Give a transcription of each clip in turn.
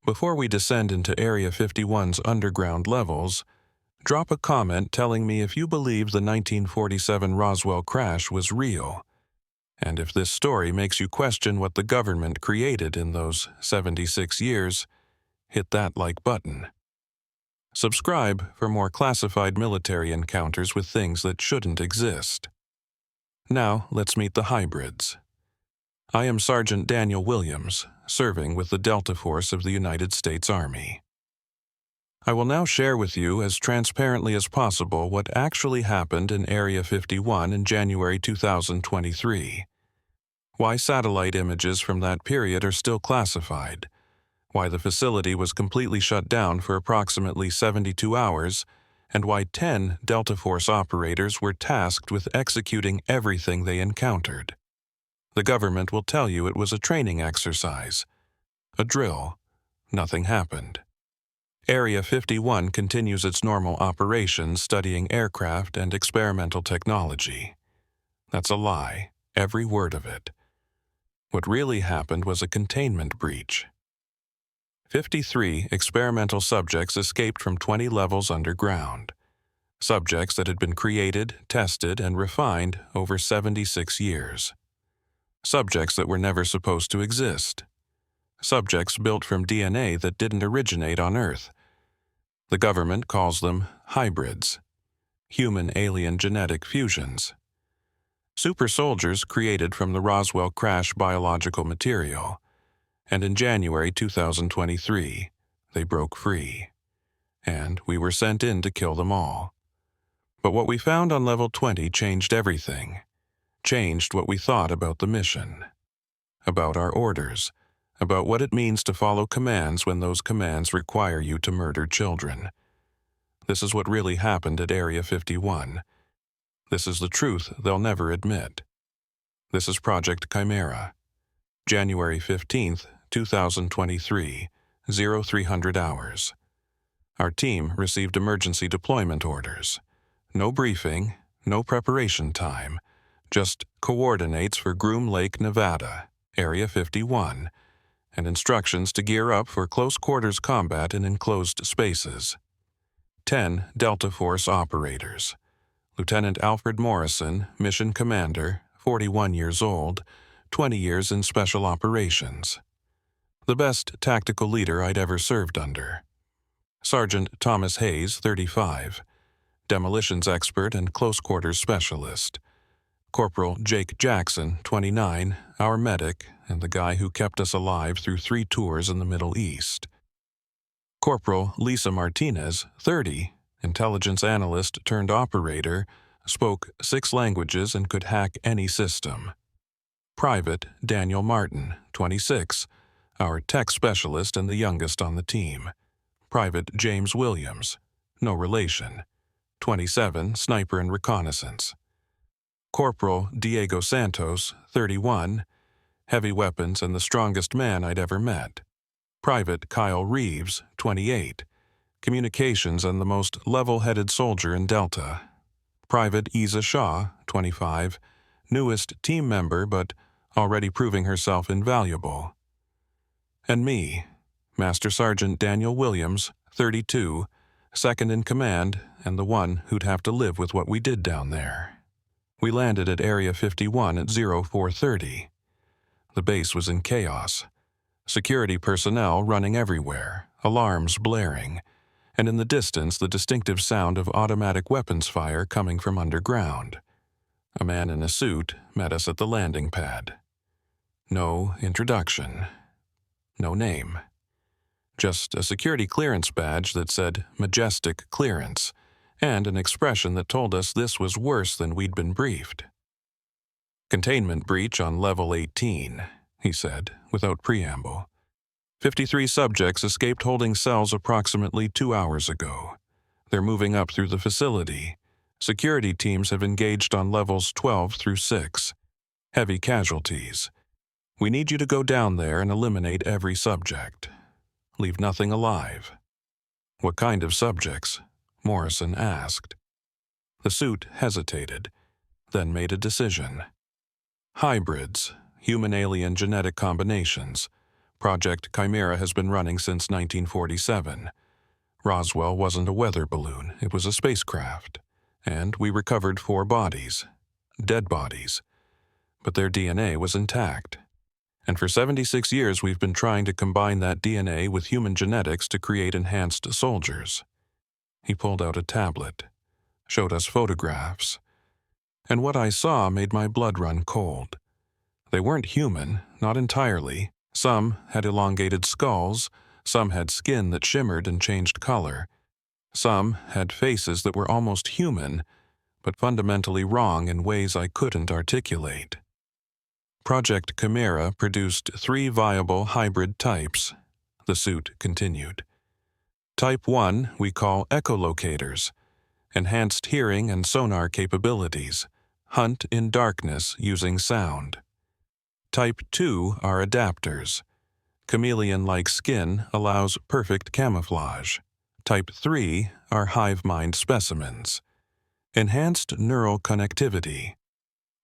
Before we descend into Area 51's underground levels, drop a comment telling me if you believe the 1947 Roswell crash was real, and if this story makes you question what the government created in those 76 years, hit that like button. Subscribe for more classified military encounters with things that shouldn't exist. Now, let's meet the hybrids. I am Sergeant Daniel Williams, serving with the Delta Force of the United States Army. I will now share with you as transparently as possible what actually happened in Area 51 in January 2023. Why satellite images from that period are still classified, why the facility was completely shut down for approximately 72 hours, and why 10 Delta Force operators were tasked with executing everything they encountered. The government will tell you it was a training exercise, a drill. Nothing happened. Area 51 continues its normal operations studying aircraft and experimental technology. That's a lie, every word of it. What really happened was a containment breach. 53 experimental subjects escaped from 20 levels underground. Subjects that had been created, tested, and refined over 76 years. Subjects that were never supposed to exist. Subjects built from DNA that didn't originate on Earth. The government calls them hybrids, human-alien genetic fusions. Super soldiers created from the Roswell crash biological material, and in January 2023, they broke free, and we were sent in to kill them all. But what we found on Level 20 changed everything, changed what we thought about the mission, about our orders, about what it means to follow commands when those commands require you to murder children. This is what really happened at Area 51. This is the truth they'll never admit. This is Project Chimera. January 15th, 2023, 0300 hours. Our team received emergency deployment orders. No briefing, no preparation time, just coordinates for Groom Lake, Nevada, Area 51, and instructions to gear up for close quarters combat in enclosed spaces. 10 Delta Force operators. Lieutenant Alfred Morrison, Mission Commander, 41 years old, 20 years in Special Operations. The best tactical leader I'd ever served under. Sergeant Thomas Hayes, 35, demolitions expert and close quarters specialist. Corporal Jake Jackson, 29, our medic and the guy who kept us alive through 3 tours in the Middle East. Corporal Lisa Martinez, 30, intelligence analyst turned operator, spoke 6 languages and could hack any system. Private Daniel Martin, 26, our tech specialist and the youngest on the team. Private James Williams, no relation, 27, sniper and reconnaissance. Corporal Diego Santos, 31, heavy weapons and the strongest man I'd ever met. Private Kyle Reeves, 28, communications and the most level-headed soldier in Delta. Private Isa Shaw, 25, newest team member but already proving herself invaluable. And me, Master Sergeant Daniel Williams, 32, second in command and the one who'd have to live with what we did down there. We landed at Area 51 at 0430. The base was in chaos. Security personnel running everywhere, alarms blaring, and in the distance the distinctive sound of automatic weapons fire coming from underground. A man in a suit met us at the landing pad. No introduction. No name. Just a security clearance badge that said Majestic Clearance, and an expression that told us this was worse than we'd been briefed. Containment breach on Level 18, he said, without preamble. 53 subjects escaped holding cells approximately 2 hours ago. They're moving up through the facility. Security teams have engaged on levels 12 through 6. Heavy casualties. We need you to go down there and eliminate every subject. Leave nothing alive. What kind of subjects? Morrison asked. The suit hesitated, then made a decision. Hybrids, human-alien genetic combinations, Project Chimera has been running since 1947. Roswell wasn't a weather balloon, it was a spacecraft. And we recovered 4 bodies. Dead bodies. But their DNA was intact. And for 76 years we've been trying to combine that DNA with human genetics to create enhanced soldiers. He pulled out a tablet, showed us photographs, and what I saw made my blood run cold. They weren't human, not entirely. Some had elongated skulls, some had skin that shimmered and changed color. Some had faces that were almost human, but fundamentally wrong in ways I couldn't articulate. Project Chimera produced 3 viable hybrid types. The suit continued. Type 1 we call Echolocators, enhanced hearing and sonar capabilities, hunt in darkness using sound. Type 2 are adapters. Chameleon-like skin allows perfect camouflage. Type 3 are Hive Mind specimens. Enhanced neural connectivity.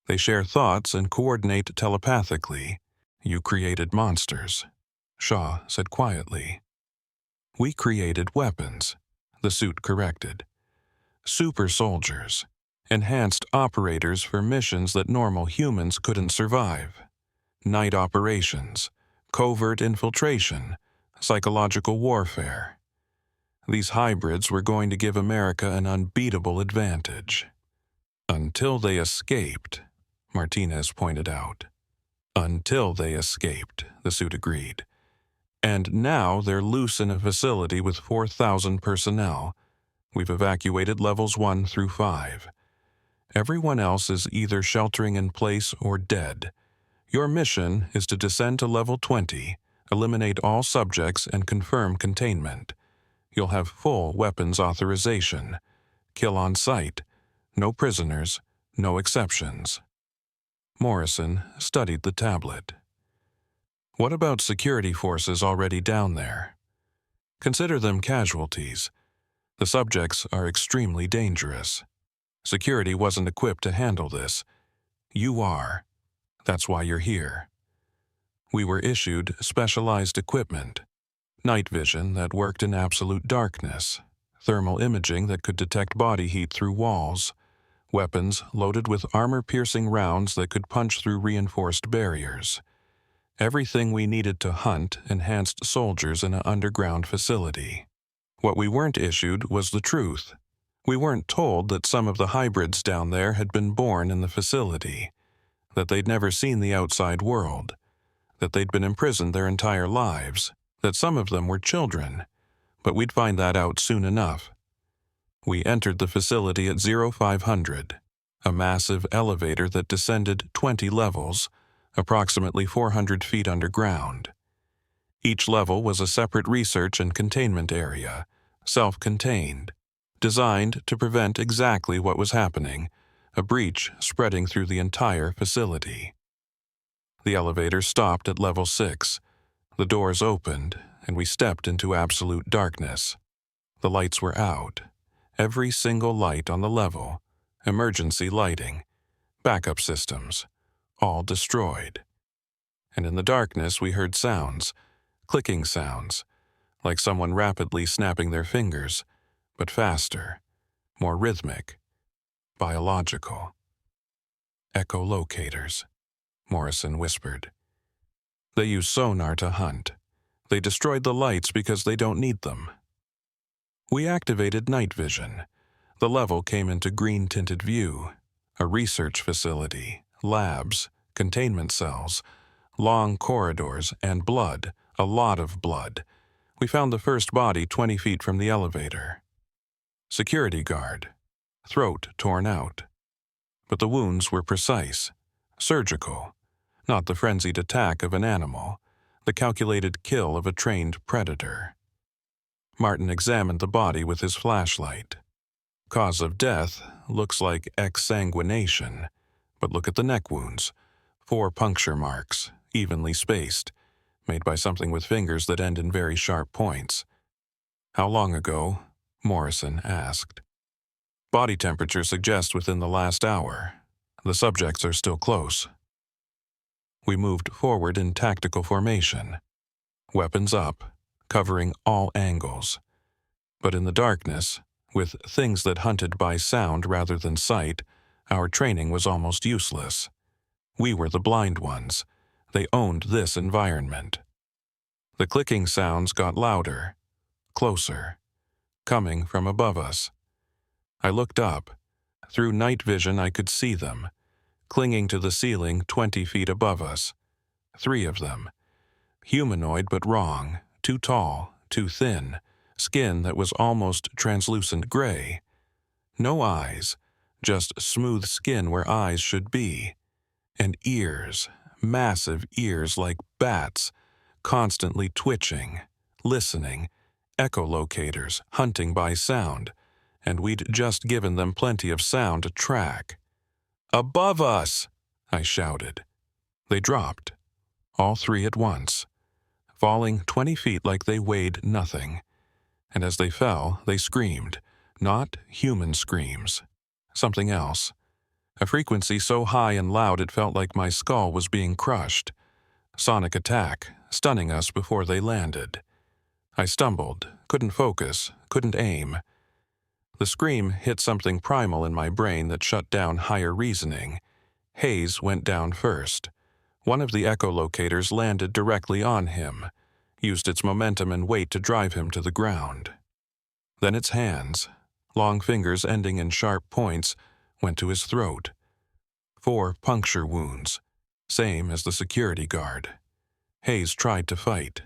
They share thoughts and coordinate telepathically. You created monsters, Shaw said quietly. We created weapons, the suit corrected. Super soldiers, enhanced operators for missions that normal humans couldn't survive. Night operations, covert infiltration, psychological warfare. These hybrids were going to give America an unbeatable advantage. Until they escaped, Martinez pointed out. Until they escaped, the suit agreed. And now they're loose in a facility with 4,000 personnel. We've evacuated levels 1 through 5. Everyone else is either sheltering in place or dead. Your mission is to descend to level 20, eliminate all subjects, and confirm containment. You'll have full weapons authorization. Kill on sight. No prisoners, no exceptions. Morrison studied the tablet. What about security forces already down there? Consider them casualties. The subjects are extremely dangerous. Security wasn't equipped to handle this. You are. That's why you're here. We were issued specialized equipment. Night vision that worked in absolute darkness. Thermal imaging that could detect body heat through walls. Weapons loaded with armor-piercing rounds that could punch through reinforced barriers. Everything we needed to hunt enhanced soldiers in an underground facility. What we weren't issued was the truth. We weren't told that some of the hybrids down there had been born in the facility, that they'd never seen the outside world, that they'd been imprisoned their entire lives, that some of them were children, but we'd find that out soon enough. We entered the facility at 0500, a massive elevator that descended 20 levels, approximately 400 feet underground. Each level was a separate research and containment area, self-contained, designed to prevent exactly what was happening, a breach spreading through the entire facility. The elevator stopped at level 6. The doors opened, and we stepped into absolute darkness. The lights were out. Every single light on the level, emergency lighting, backup systems, all destroyed. And in the darkness we heard sounds, clicking sounds, like someone rapidly snapping their fingers, but faster, more rhythmic, biological. Echolocators, Morrison whispered. They use sonar to hunt. They destroyed the lights because they don't need them. We activated night vision. The level came into green-tinted view. A research facility, labs, containment cells, long corridors, and blood, a lot of blood. We found the first body 20 feet from the elevator. Security guard, throat torn out. But the wounds were precise, surgical, not the frenzied attack of an animal, the calculated kill of a trained predator. Martin examined the body with his flashlight. Cause of death looks like exsanguination, but look at the neck wounds. 4 puncture marks, evenly spaced, made by something with fingers that end in very sharp points. How long ago? Morrison asked. Body temperature suggests within the last hour. The subjects are still close. We moved forward in tactical formation. weapons up, covering all angles. But in the darkness, with things that hunted by sound rather than sight, our training was almost useless. We were the blind ones. They owned this environment. The clicking sounds got louder, closer, coming from above us. I looked up. Through night vision I could see them, clinging to the ceiling 20 feet above us. 3 of them. Humanoid but wrong, too tall, too thin, skin that was almost translucent gray. No eyes, just smooth skin where eyes should be. And ears, massive ears like bats, constantly twitching, listening, echolocators, hunting by sound, and we'd just given them plenty of sound to track. "Above us!" I shouted. They dropped, all 3 at once, falling 20 feet like they weighed nothing. And as they fell, they screamed, not human screams, something else. A frequency so high and loud it felt like my skull was being crushed. Sonic attack, stunning us before they landed. I stumbled, couldn't focus, couldn't aim. The scream hit something primal in my brain that shut down higher reasoning. Hayes went down first. One of the echolocators landed directly on him, used its momentum and weight to drive him to the ground. Then its hands, long fingers ending in sharp points, went to his throat. 4 puncture wounds, same as the security guard. Hayes tried to fight,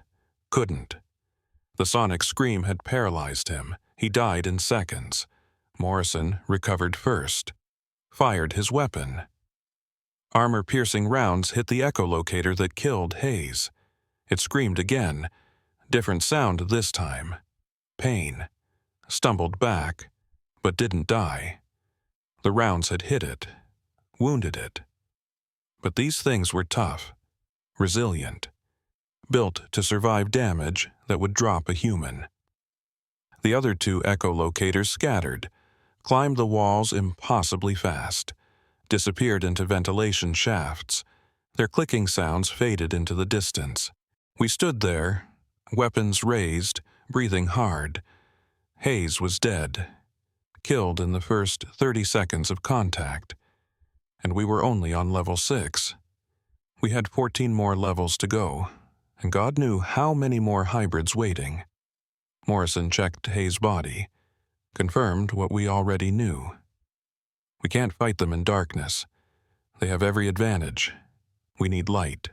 couldn't. The sonic scream had paralyzed him. He died in seconds. Morrison recovered first, fired his weapon. Armor-piercing rounds hit the echolocator that killed Hayes. It screamed again, different sound this time. Pain. Stumbled back, but didn't die. The rounds had hit it, wounded it. But these things were tough, resilient, built to survive damage that would drop a human. The other 2 echolocators scattered, climbed the walls impossibly fast, disappeared into ventilation shafts. Their clicking sounds faded into the distance. We stood there, weapons raised, breathing hard. Hayes was dead, killed in the first 30 seconds of contact, and we were only on level 6. We had 14 more levels to go, and God knew how many more hybrids waiting. Morrison checked Hayes' body, confirmed what we already knew. We can't fight them in darkness. They have every advantage. We need light.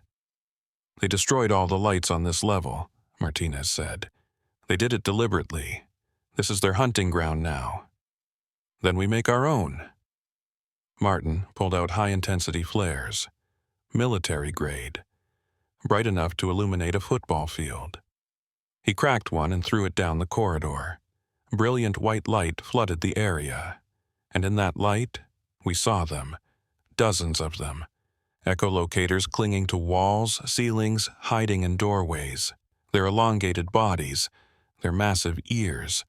They destroyed all the lights on this level, Martinez said. They did it deliberately. This is their hunting ground now. Then we make our own. Martin pulled out high-intensity flares, military grade, bright enough to illuminate a football field. He cracked one and threw it down the corridor. Brilliant white light flooded the area, and in that light, we saw them, dozens of them, echolocators clinging to walls, ceilings, hiding in doorways, their elongated bodies, their massive ears,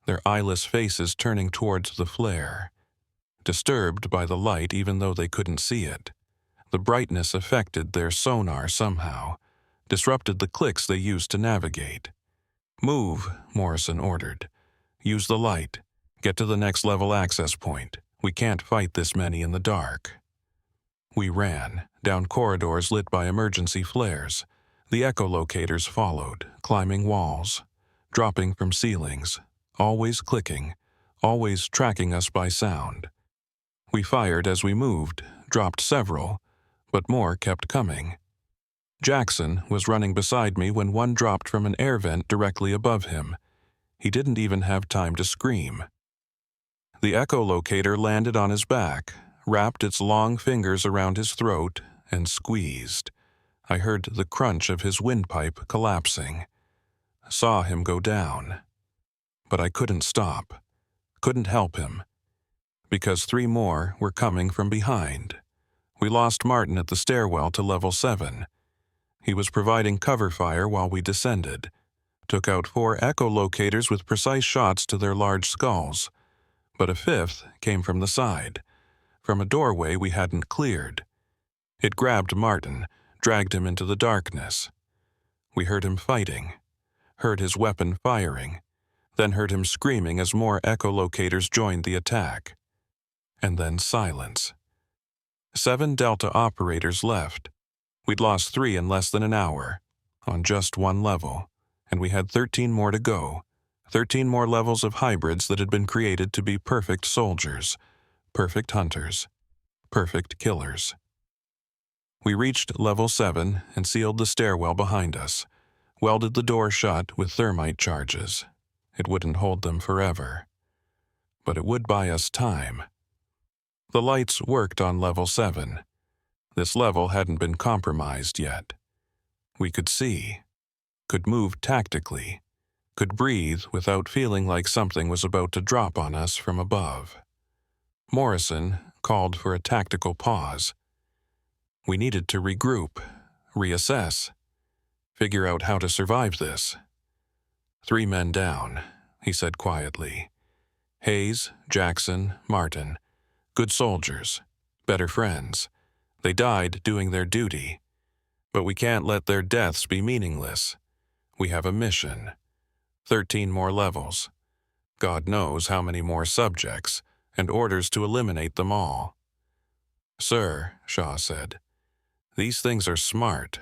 their eyeless faces turning towards the flare. Disturbed by the light even though they couldn't see it. The brightness affected their sonar somehow, disrupted the clicks they used to navigate. "Move," Morrison ordered. "Use the light. Get to the next level access point. We can't fight this many in the dark." We ran, down corridors lit by emergency flares. The echolocators followed, climbing walls, dropping from ceilings, always clicking, always tracking us by sound. We fired as we moved, dropped several, but more kept coming. Jackson was running beside me when one dropped from an air vent directly above him. He didn't even have time to scream. The echolocator landed on his back, wrapped its long fingers around his throat, and squeezed. I heard the crunch of his windpipe collapsing. Saw him go down. But I couldn't stop, couldn't help him, because 3 more were coming from behind. We lost Martin at the stairwell to level 7. He was providing cover fire while we descended, took out 4 echolocators with precise shots to their large skulls, but a 5th came from the side, from a doorway we hadn't cleared. It grabbed Martin, dragged him into the darkness. We heard him fighting, heard his weapon firing, then heard him screaming as more echolocators joined the attack. And then silence. 7 Delta operators left. We'd lost 3 in less than an hour, on just 1 level, and we had 13 more to go. 13 more levels of hybrids that had been created to be perfect soldiers, perfect hunters, perfect killers. We reached level 7 and sealed the stairwell behind us, welded the door shut with thermite charges. It wouldn't hold them forever, but it would buy us time. The lights worked on level 7. This level hadn't been compromised yet. We could see, could move tactically, could breathe without feeling like something was about to drop on us from above. Morrison called for a tactical pause. We needed to regroup, reassess, figure out how to survive this. 3 men down, he said quietly. Hayes, Jackson, Martin. Good soldiers, better friends. They died doing their duty. But we can't let their deaths be meaningless. We have a mission. 13 more levels. God knows how many more subjects, and orders to eliminate them all. Sir, Shaw said, these things are smart.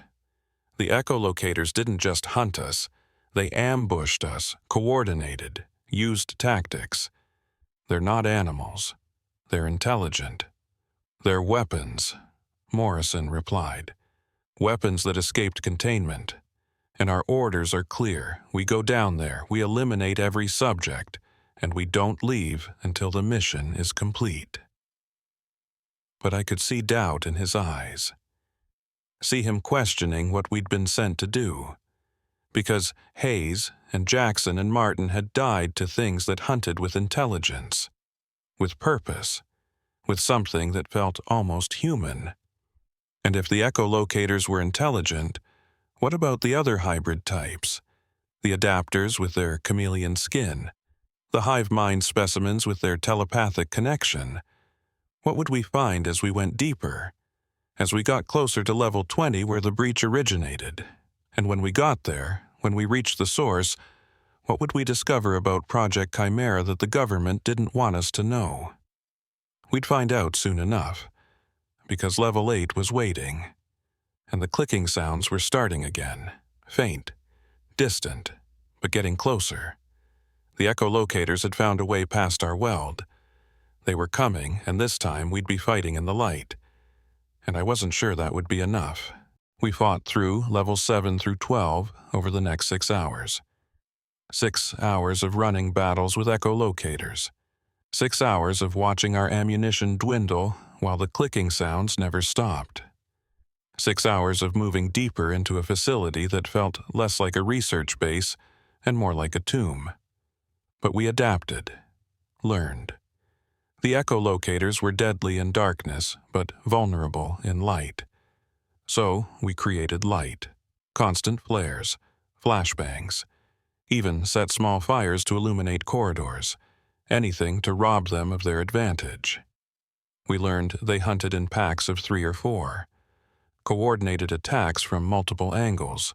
The echolocators didn't just hunt us. They ambushed us, coordinated, used tactics. They're not animals. They're intelligent. They're weapons, Morrison replied. Weapons that escaped containment. And our orders are clear. We go down there, we eliminate every subject, and we don't leave until the mission is complete. But I could see doubt in his eyes. See him questioning what we'd been sent to do. Because Hayes and Jackson and Martin had died to things that hunted with intelligence, with purpose, with something that felt almost human. And if the echolocators were intelligent, what about the other hybrid types? The adapters with their chameleon skin, the Hive Mind specimens with their telepathic connection. What would we find as we went deeper? As we got closer to level 20 where the breach originated? And when we got there, when we reached the source, what would we discover about Project Chimera that the government didn't want us to know? We'd find out soon enough, because level 8 was waiting, and the clicking sounds were starting again, faint, distant, but getting closer. The echolocators had found a way past our weld. They were coming, and this time we'd be fighting in the light. And I wasn't sure that would be enough. We fought through levels 7 through 12 over the next 6 hours. 6 hours of running battles with echolocators. 6 hours of watching our ammunition dwindle while the clicking sounds never stopped. 6 hours of moving deeper into a facility that felt less like a research base and more like a tomb. But we adapted, learned. The echolocators were deadly in darkness, but vulnerable in light. So we created light, constant flares, flashbangs, even set small fires to illuminate corridors, anything to rob them of their advantage. We learned they hunted in packs of 3 or 4, coordinated attacks from multiple angles.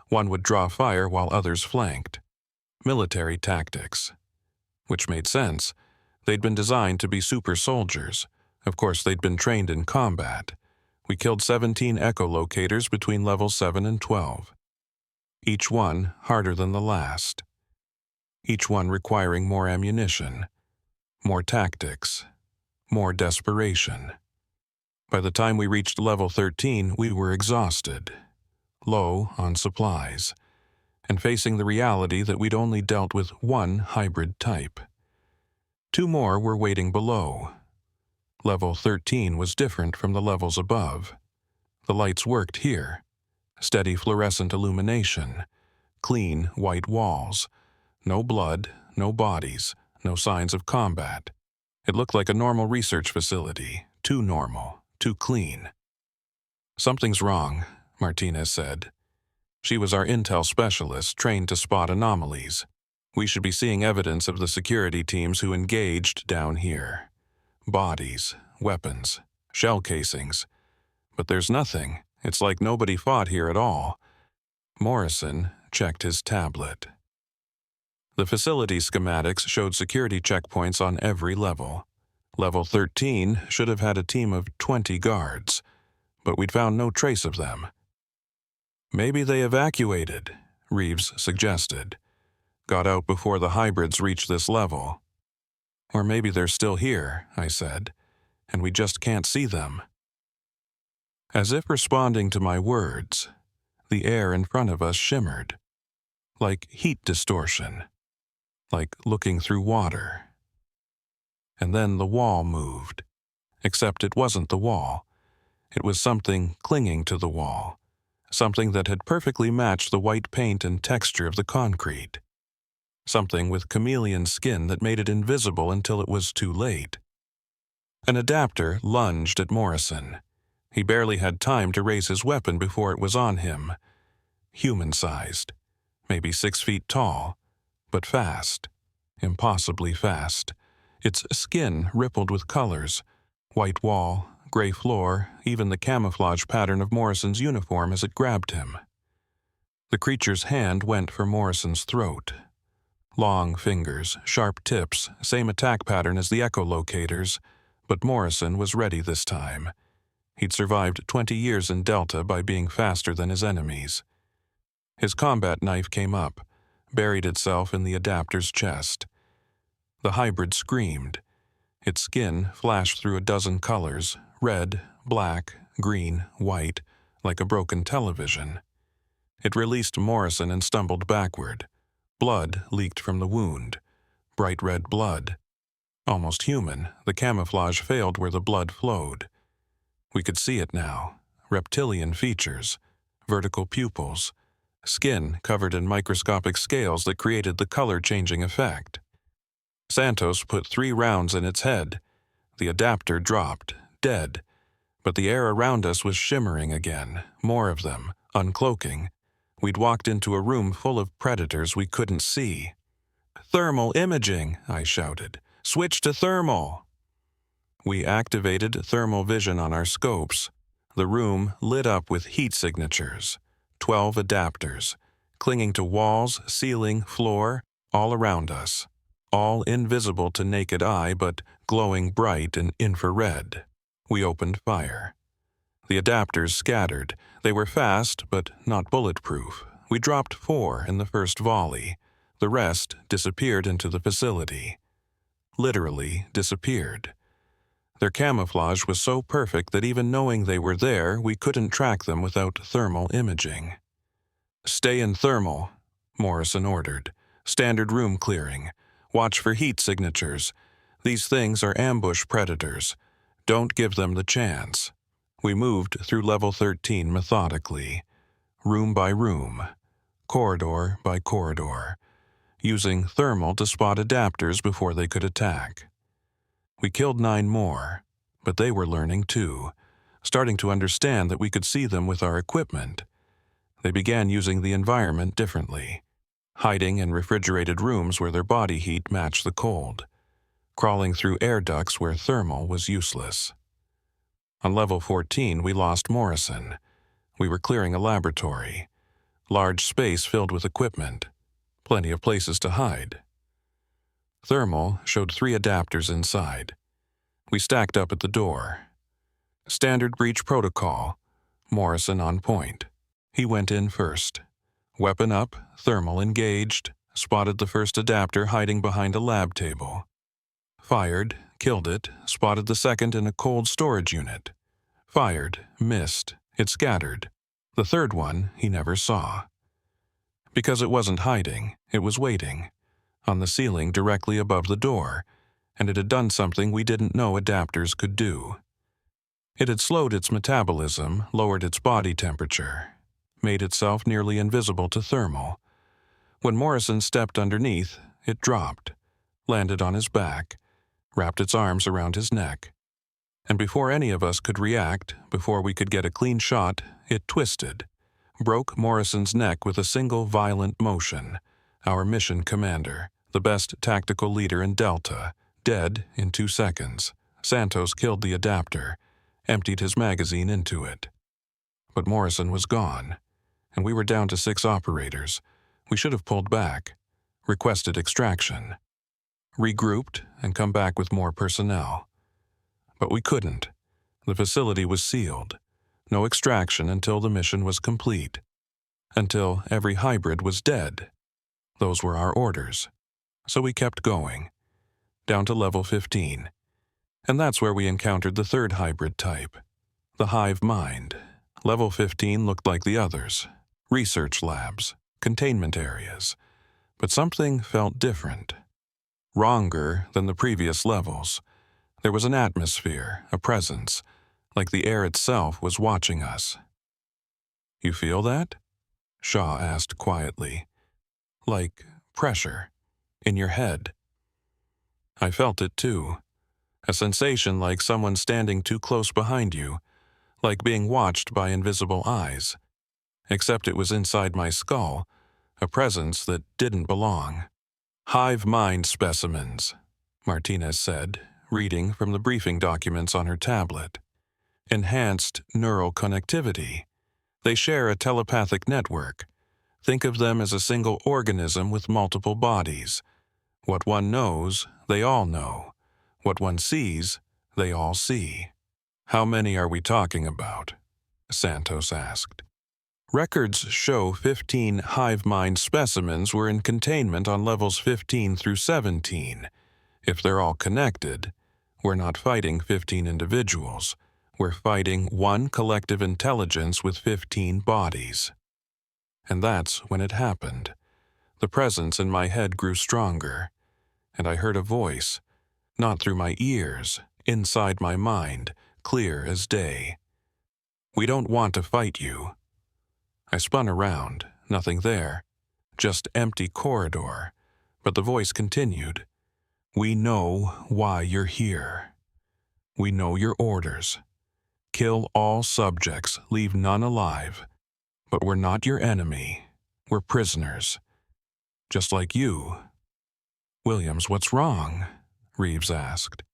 One would draw fire while others flanked. Military tactics. Which made sense. They'd been designed to be super soldiers. Of course, they'd been trained in combat. We killed 17 echolocators between levels 7 and 12. Each one harder than the last. Each one requiring more ammunition, more tactics, more desperation. By the time we reached level 13, we were exhausted, low on supplies, and facing the reality that we'd only dealt with one hybrid type. 2 more were waiting below. Level 13 was different from the levels above. The lights worked here. Steady fluorescent illumination, clean white walls, no blood, no bodies, no signs of combat. It looked like a normal research facility, too normal, too clean. Something's wrong, Martinez said. She was our intel specialist, trained to spot anomalies. We should be seeing evidence of the security teams who engaged down here. Bodies, weapons, shell casings. But there's nothing. It's like nobody fought here at all. Morrison checked his tablet. The facility schematics showed security checkpoints on every level. Level 13 should have had a team of 20 guards, but we'd found no trace of them. Maybe they evacuated, Reeves suggested. Got out before the hybrids reached this level. Or maybe they're still here, I said, and we just can't see them. As if responding to my words, the air in front of us shimmered, like heat distortion, like looking through water. And then the wall moved, except it wasn't the wall. It was something clinging to the wall, something that had perfectly matched the white paint and texture of the concrete, something with chameleon skin that made it invisible until it was too late. An adapter lunged at Morrison. He barely had time to raise his weapon before it was on him. Human-sized, maybe 6 feet tall, but fast, impossibly fast. Its skin rippled with colors, white wall, gray floor, even the camouflage pattern of Morrison's uniform as it grabbed him. The creature's hand went for Morrison's throat. Long fingers, sharp tips, same attack pattern as the Echolocators, but Morrison was ready this time. He'd survived 20 years in Delta by being faster than his enemies. His combat knife came up, buried itself in the adapter's chest. The hybrid screamed. Its skin flashed through a dozen colors, red, black, green, white, like a broken television. It released Morrison and stumbled backward. Blood leaked from the wound. Bright red blood. Almost human, the camouflage failed where the blood flowed. We could see it now. Reptilian features, vertical pupils, skin covered in microscopic scales that created the color-changing effect. Santos put 3 rounds in its head. The adapter dropped, dead, but the air around us was shimmering again, more of them, uncloaking. We'd walked into a room full of predators we couldn't see. "Thermal imaging," I shouted. "Switch to thermal." We activated thermal vision on our scopes. The room lit up with heat signatures, 12 adapters, clinging to walls, ceiling, floor, all around us, all invisible to naked eye but glowing bright in infrared. We opened fire. The adapters scattered. They were fast, but not bulletproof. We dropped 4 in the first volley. The rest disappeared into the facility. Literally disappeared. Their camouflage was so perfect that even knowing they were there, we couldn't track them without thermal imaging. "Stay in thermal," Morrison ordered. "Standard room clearing. Watch for heat signatures. These things are ambush predators. Don't give them the chance." We moved through level 13 methodically, room by room, corridor by corridor, using thermal to spot adapters before they could attack. We killed 9 more, but they were learning too, starting to understand that we could see them with our equipment. They began using the environment differently, hiding in refrigerated rooms where their body heat matched the cold, crawling through air ducts where thermal was useless. On level 14, we lost Morrison. We were clearing a laboratory, large space filled with equipment, plenty of places to hide. Thermal showed 3 adapters inside. We stacked up at the door. Standard breach protocol. Morrison on point. He went in first. Weapon up, thermal engaged, spotted the first adapter hiding behind a lab table. Fired, killed it, spotted the second in a cold storage unit. Fired, missed, it scattered. The third one he never saw. Because it wasn't hiding, it was waiting, on the ceiling directly above the door, and it had done something we didn't know adapters could do. It had slowed its metabolism, lowered its body temperature, made itself nearly invisible to thermal. When Morrison stepped underneath, it dropped, landed on his back, wrapped its arms around his neck. And before any of us could react, before we could get a clean shot, it twisted, broke Morrison's neck with a single violent motion. Our mission commander, the best tactical leader in Delta, dead in 2 seconds. Santos killed the adapter, emptied his magazine into it. But Morrison was gone. and we were down to 6 operators. We should have pulled back, requested extraction, regrouped, and come back with more personnel. But we couldn't. The facility was sealed. No extraction until the mission was complete. Until every hybrid was dead. Those were our orders. So we kept going, down to level 15. And that's where we encountered the third hybrid type, the Hive Mind. Level 15 looked like the others. Research labs, containment areas. But something felt different. Wronger than the previous levels. There was an atmosphere, a presence, like the air itself was watching us. "You feel that?" Shaw asked quietly. "Like pressure, in your head." I felt it too. A sensation like someone standing too close behind you, like being watched by invisible eyes. Except it was inside my skull, a presence that didn't belong. "Hive Mind specimens," Martinez said, reading from the briefing documents on her tablet. "Enhanced neural connectivity. They share a telepathic network. Think of them as a single organism with multiple bodies. What one knows, they all know. What one sees, they all see." "How many are we talking about?" Santos asked. "Records show 15 Hive Mind specimens were in containment on levels 15 through 17. If they're all connected, we're not fighting 15 individuals. We're fighting one collective intelligence with 15 bodies." And that's when it happened. The presence in my head grew stronger, and I heard a voice, not through my ears, inside my mind, clear as day. "We don't want to fight you." I spun around, nothing there, just empty corridor, but the voice continued. "We know why you're here. We know your orders. Kill all subjects, leave none alive. But we're not your enemy. We're prisoners. Just like you." "Williams, what's wrong?" Reeves asked.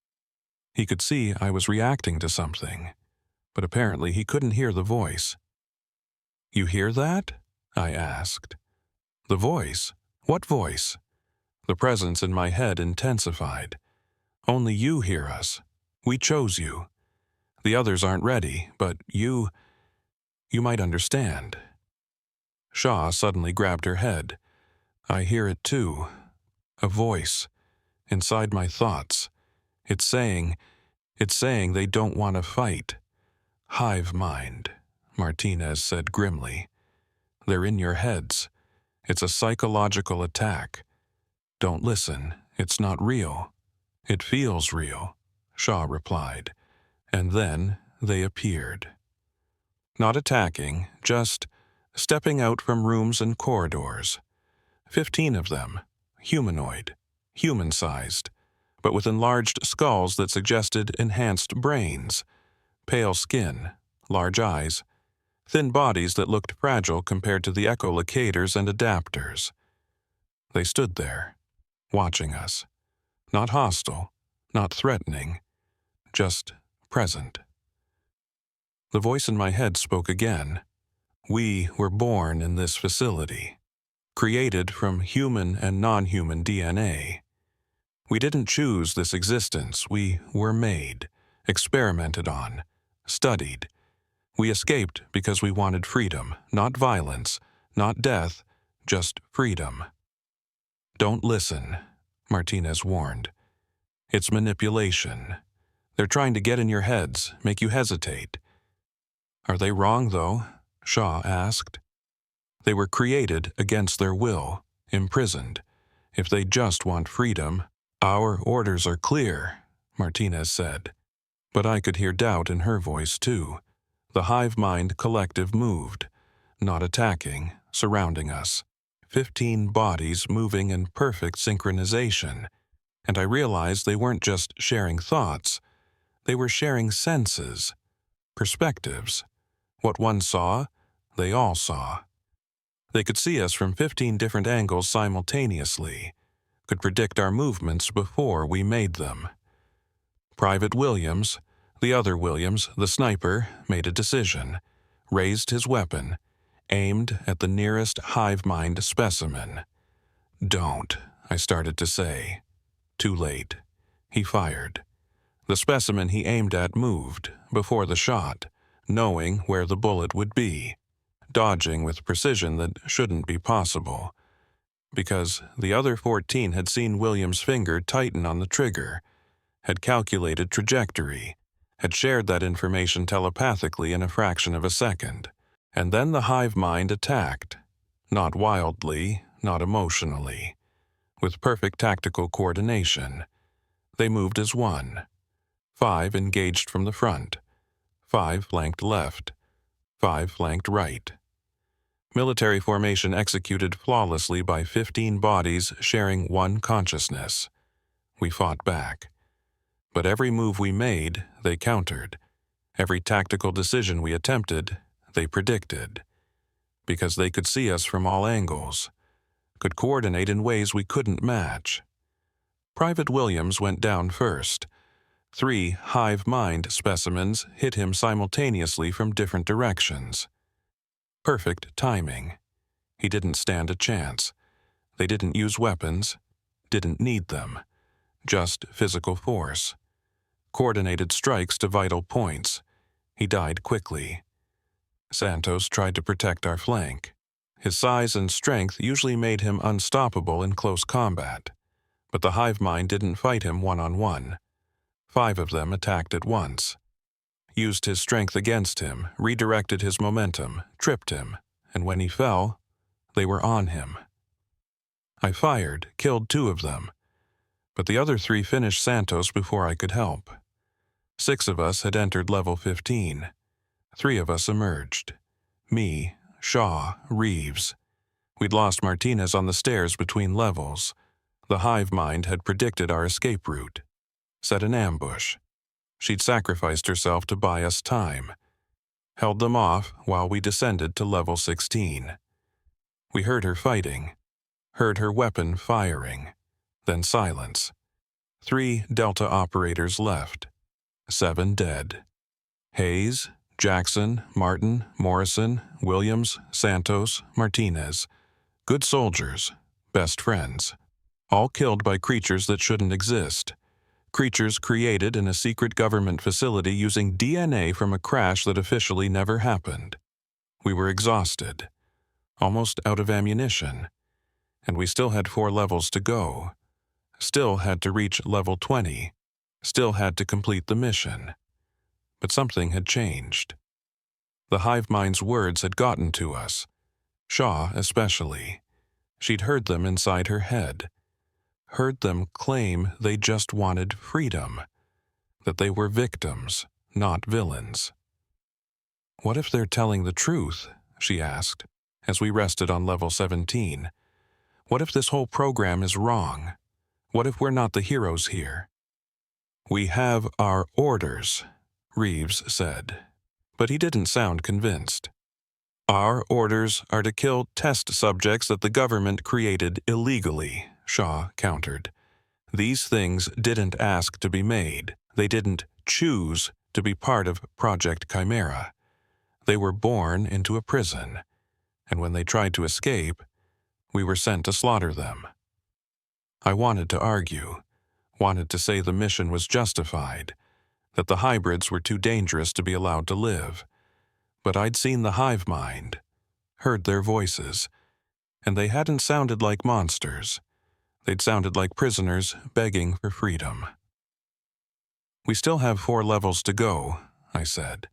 He could see I was reacting to something, but apparently he couldn't hear the voice. "You hear that?" I asked. "The voice? What voice?" The presence in my head intensified. "Only you hear us. We chose you. The others aren't ready, but you might understand." Shaw suddenly grabbed her head. "I hear it too. A voice. Inside my thoughts. It's saying they don't want to fight." "Hive Mind," Martinez said grimly. "They're in your heads. It's a psychological attack. Don't listen. It's not real." "It feels real," Shaw replied. And then they appeared. Not attacking, just stepping out from rooms and corridors. 15 of them, humanoid, human-sized, but with enlarged skulls that suggested enhanced brains, pale skin, large eyes, thin bodies that looked fragile compared to the Echolocators and adapters. They stood there, watching us. Not hostile, not threatening, just present. The voice in my head spoke again. "We were born in this facility, created from human and non-human DNA. We didn't choose this existence. We were made, experimented on, studied. We escaped because we wanted freedom, not violence, not death, just freedom." "Don't listen," Martinez warned. "It's manipulation. They're trying to get in your heads, make you hesitate." "Are they wrong, though?" Shaw asked. "They were created against their will, imprisoned. If they just want freedom..." "Our orders are clear," Martinez said. But I could hear doubt in her voice, too. The Hive Mind collective moved, not attacking, surrounding us. 15 bodies moving in perfect synchronization. And I realized they weren't just sharing thoughts. They were sharing senses, perspectives. What one saw, they all saw. They could see us from 15 different angles simultaneously, could predict our movements before we made them. Private Williams, the other Williams, the sniper, made a decision, raised his weapon, aimed at the nearest Hive Mind specimen. "Don't," I started to say. Too late. He fired. The specimen he aimed at moved before the shot, knowing where the bullet would be, dodging with precision that shouldn't be possible, because the other 14 had seen William's finger tighten on the trigger, had calculated trajectory, had shared that information telepathically in a fraction of a second. And then the Hive Mind attacked, not wildly, not emotionally, with perfect tactical coordination. They moved as one. 5 engaged from the front. 5 flanked left. 5 flanked right. Military formation executed flawlessly by 15 bodies sharing one consciousness. We fought back. But every move we made, they countered. Every tactical decision we attempted, they predicted. Because they could see us from all angles, could coordinate in ways we couldn't match. Private Williams went down first. 3 Hive Mind specimens hit him simultaneously from different directions. Perfect timing. He didn't stand a chance. They didn't use weapons, didn't need them. Just physical force. Coordinated strikes to vital points. He died quickly. Santos tried to protect our flank. His size and strength usually made him unstoppable in close combat, but the Hive Mind didn't fight him one-on-one. 5 of them attacked at once. Used his strength against him, redirected his momentum, tripped him, and when he fell, they were on him. I fired, killed 2 of them, but the other 3 finished Santos before I could help. 6 of us had entered level 15. 3 of us emerged. Me, Shaw, Reeves. We'd lost Martinez on the stairs between levels. The Hive Mind had predicted our escape route. Set an ambush. She'd sacrificed herself to buy us time. Held them off while we descended to level 16. We heard her fighting. Heard her weapon firing. Then silence. 3 Delta operators left. 7 dead. Hayes, Jackson, Martin, Morrison, Williams, Santos, Martinez. Good soldiers, best friends. All killed by creatures that shouldn't exist. Creatures created in a secret government facility using DNA from a crash that officially never happened. We were exhausted, almost out of ammunition, and we still had 4 levels to go. Still had to reach level 20. Still had to complete the mission. But something had changed. The Hive Mind's words had gotten to us. Shaw especially. She'd heard them inside her head. Heard them claim they just wanted freedom. That they were victims, not villains. "What if they're telling the truth?" she asked, as we rested on level 17. "What if this whole program is wrong? What if we're not the heroes here?" "We have our orders," Reeves said, but he didn't sound convinced. "Our orders are to kill test subjects that the government created illegally," Shaw countered. "These things didn't ask to be made. They didn't choose to be part of Project Chimera. They were born into a prison, and when they tried to escape, we were sent to slaughter them." I wanted to argue, wanted to say the mission was justified, that the hybrids were too dangerous to be allowed to live. But I'd seen the Hive Mind, heard their voices, and they hadn't sounded like monsters. They'd sounded like prisoners begging for freedom. "We still have 4 levels to go," I said.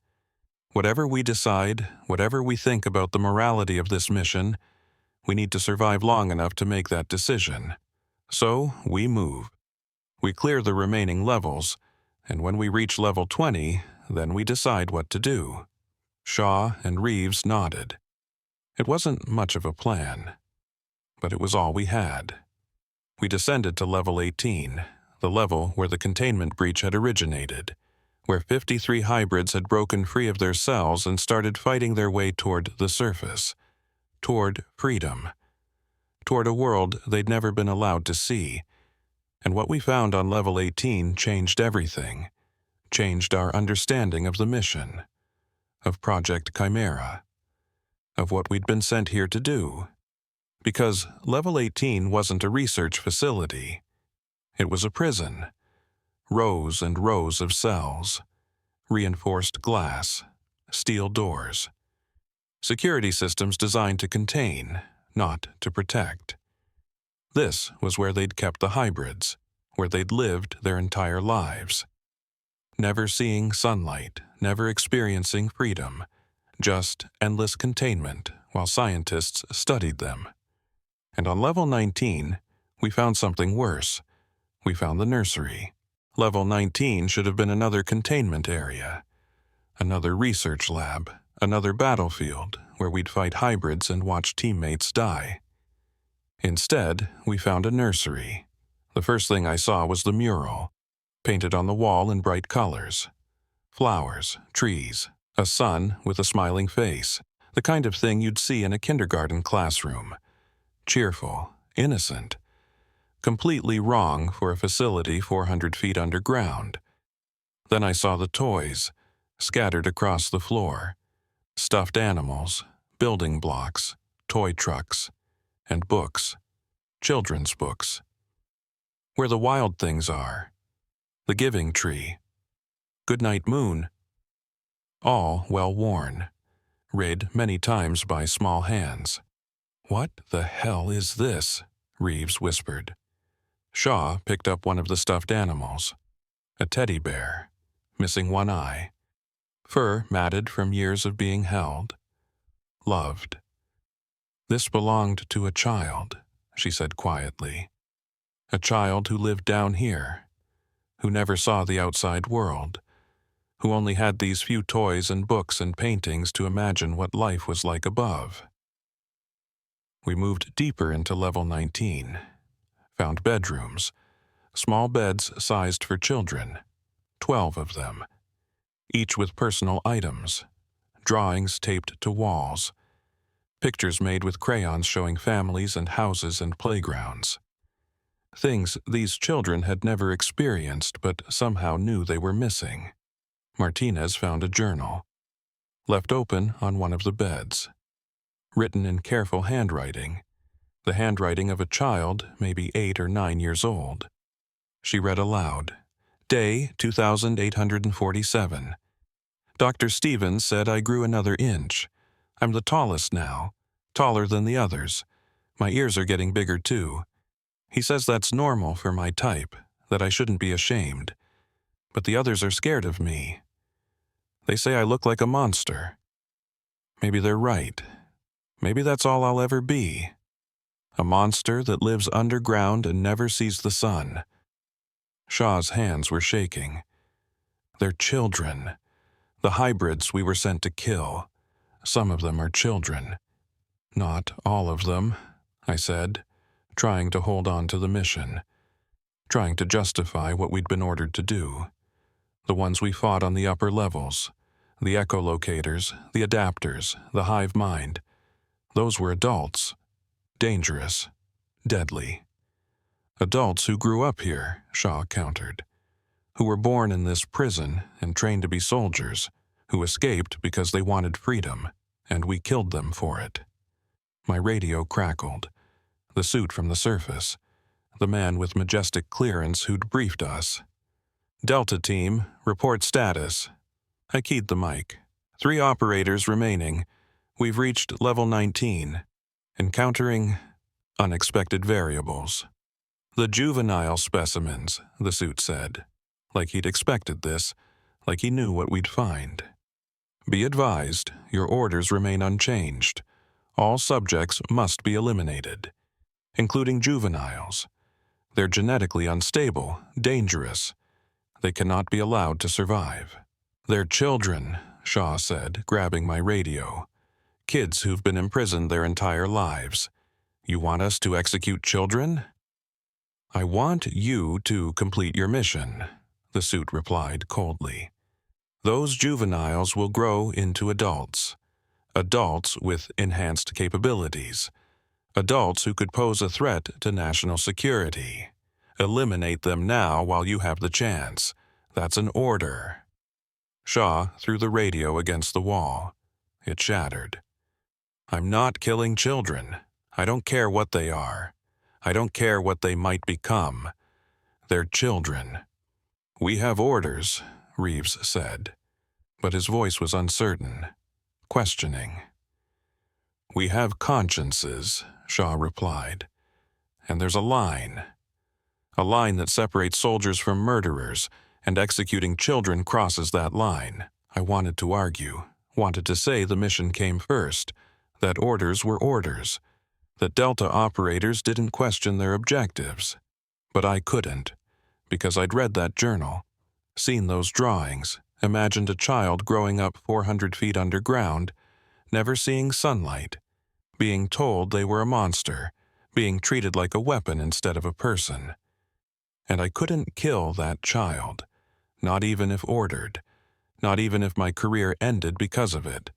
"Whatever we decide, whatever we think about the morality of this mission, we need to survive long enough to make that decision. So we move. We clear the remaining levels, and when we reach level 20, then we decide what to do." Shaw and Reeves nodded. It wasn't much of a plan, but it was all we had. We descended to level 18, the level where the containment breach had originated, where 53 hybrids had broken free of their cells and started fighting their way toward the surface, toward freedom, toward a world they'd never been allowed to see. And what we found on level 18 changed everything, changed our understanding of the mission, of Project Chimera. of what we'd been sent here to do. Because Level 18 wasn't a research facility. It was a prison. Rows and rows of cells. Reinforced glass. Steel doors. Security systems designed to contain, not to protect. This was where they'd kept the hybrids, where they'd lived their entire lives. Never seeing sunlight, never experiencing freedom, just endless containment while scientists studied them. And on Level 19, we found something worse. We found the nursery. Level 19 should have been another containment area, another research lab, another battlefield where we'd fight hybrids and watch teammates die. Instead, we found a nursery. The first thing I saw was the mural, painted on the wall in bright colors. Flowers, trees, a sun with a smiling face, the kind of thing you'd see in a kindergarten classroom. Cheerful, innocent. Completely wrong for a facility 400 feet underground. Then I saw the toys, scattered across the floor. Stuffed animals, building blocks, toy trucks, and books. Children's books. Where the wild things are. The giving tree. Goodnight moon. All well worn. Rid many times by small hands. "What the hell is this?" Reeves whispered. Shaw picked up one of the stuffed animals. A teddy bear, missing one eye. Fur matted from years of being held. Loved. "This belonged to a child," she said quietly. "A child who lived down here, who never saw the outside world, who only had these few toys and books and paintings to imagine what life was like above." We moved deeper into Level 19. Found bedrooms, small beds sized for children, 12 of them, each with personal items, drawings taped to walls, pictures made with crayons showing families and houses and playgrounds. Things these children had never experienced but somehow knew they were missing. Martinez found a journal, left open on one of the beds, written in careful handwriting, the handwriting of a child maybe 8 or 9 years old. She read aloud, "Day 2847. Dr. Stevens said I grew another inch. I'm the tallest now, taller than the others. My ears are getting bigger too. He says that's normal for my type, that I shouldn't be ashamed. But the others are scared of me. They say I look like a monster. Maybe they're right. Maybe that's all I'll ever be. A monster that lives underground and never sees the sun." Shaw's hands were shaking. "They're children. The hybrids we were sent to kill. Some of them are children." "Not all of them," I said, trying to hold on to the mission, trying to justify what we'd been ordered to do. The ones we fought on the upper levels, the Echolocators, the Adapters, the Hive Mind. Those were adults. Dangerous. Deadly. Adults who grew up here, Shaw countered. Who were born in this prison and trained to be soldiers, who escaped because they wanted freedom, and we killed them for it. My radio crackled. The suit from the surface. The man with majestic clearance who'd briefed us. "Delta Team, report status." I keyed the mic. 3 operators remaining. We've reached Level 19. Encountering unexpected variables. "The juvenile specimens," the suit said. Like he'd expected this, like he knew what we'd find. "Be advised, your orders remain unchanged. All subjects must be eliminated, including juveniles. They're genetically unstable, dangerous. They cannot be allowed to survive." "They're children," Shaw said, grabbing my radio. "Kids who've been imprisoned their entire lives. You want us to execute children?" "I want you to complete your mission," the suit replied coldly. "Those juveniles will grow into adults. Adults with enhanced capabilities. Adults who could pose a threat to national security. Eliminate them now while you have the chance. That's an order." Shaw threw the radio against the wall. It shattered. I'm not killing children. I don't care what they are. I don't care what they might become. They're children. We have orders, Reeves said, but his voice was uncertain, questioning. We have consciences, Shaw replied, and there's a line that separates soldiers from murderers, and executing children crosses that line. I wanted to argue, wanted to say the mission came first, that orders were orders, that Delta operators didn't question their objectives. But I couldn't, because I'd read that journal, seen those drawings, imagined a child growing up 400 feet underground, never seeing sunlight, being told they were a monster, being treated like a weapon instead of a person. And I couldn't kill that child, not even if ordered, not even if my career ended because of it.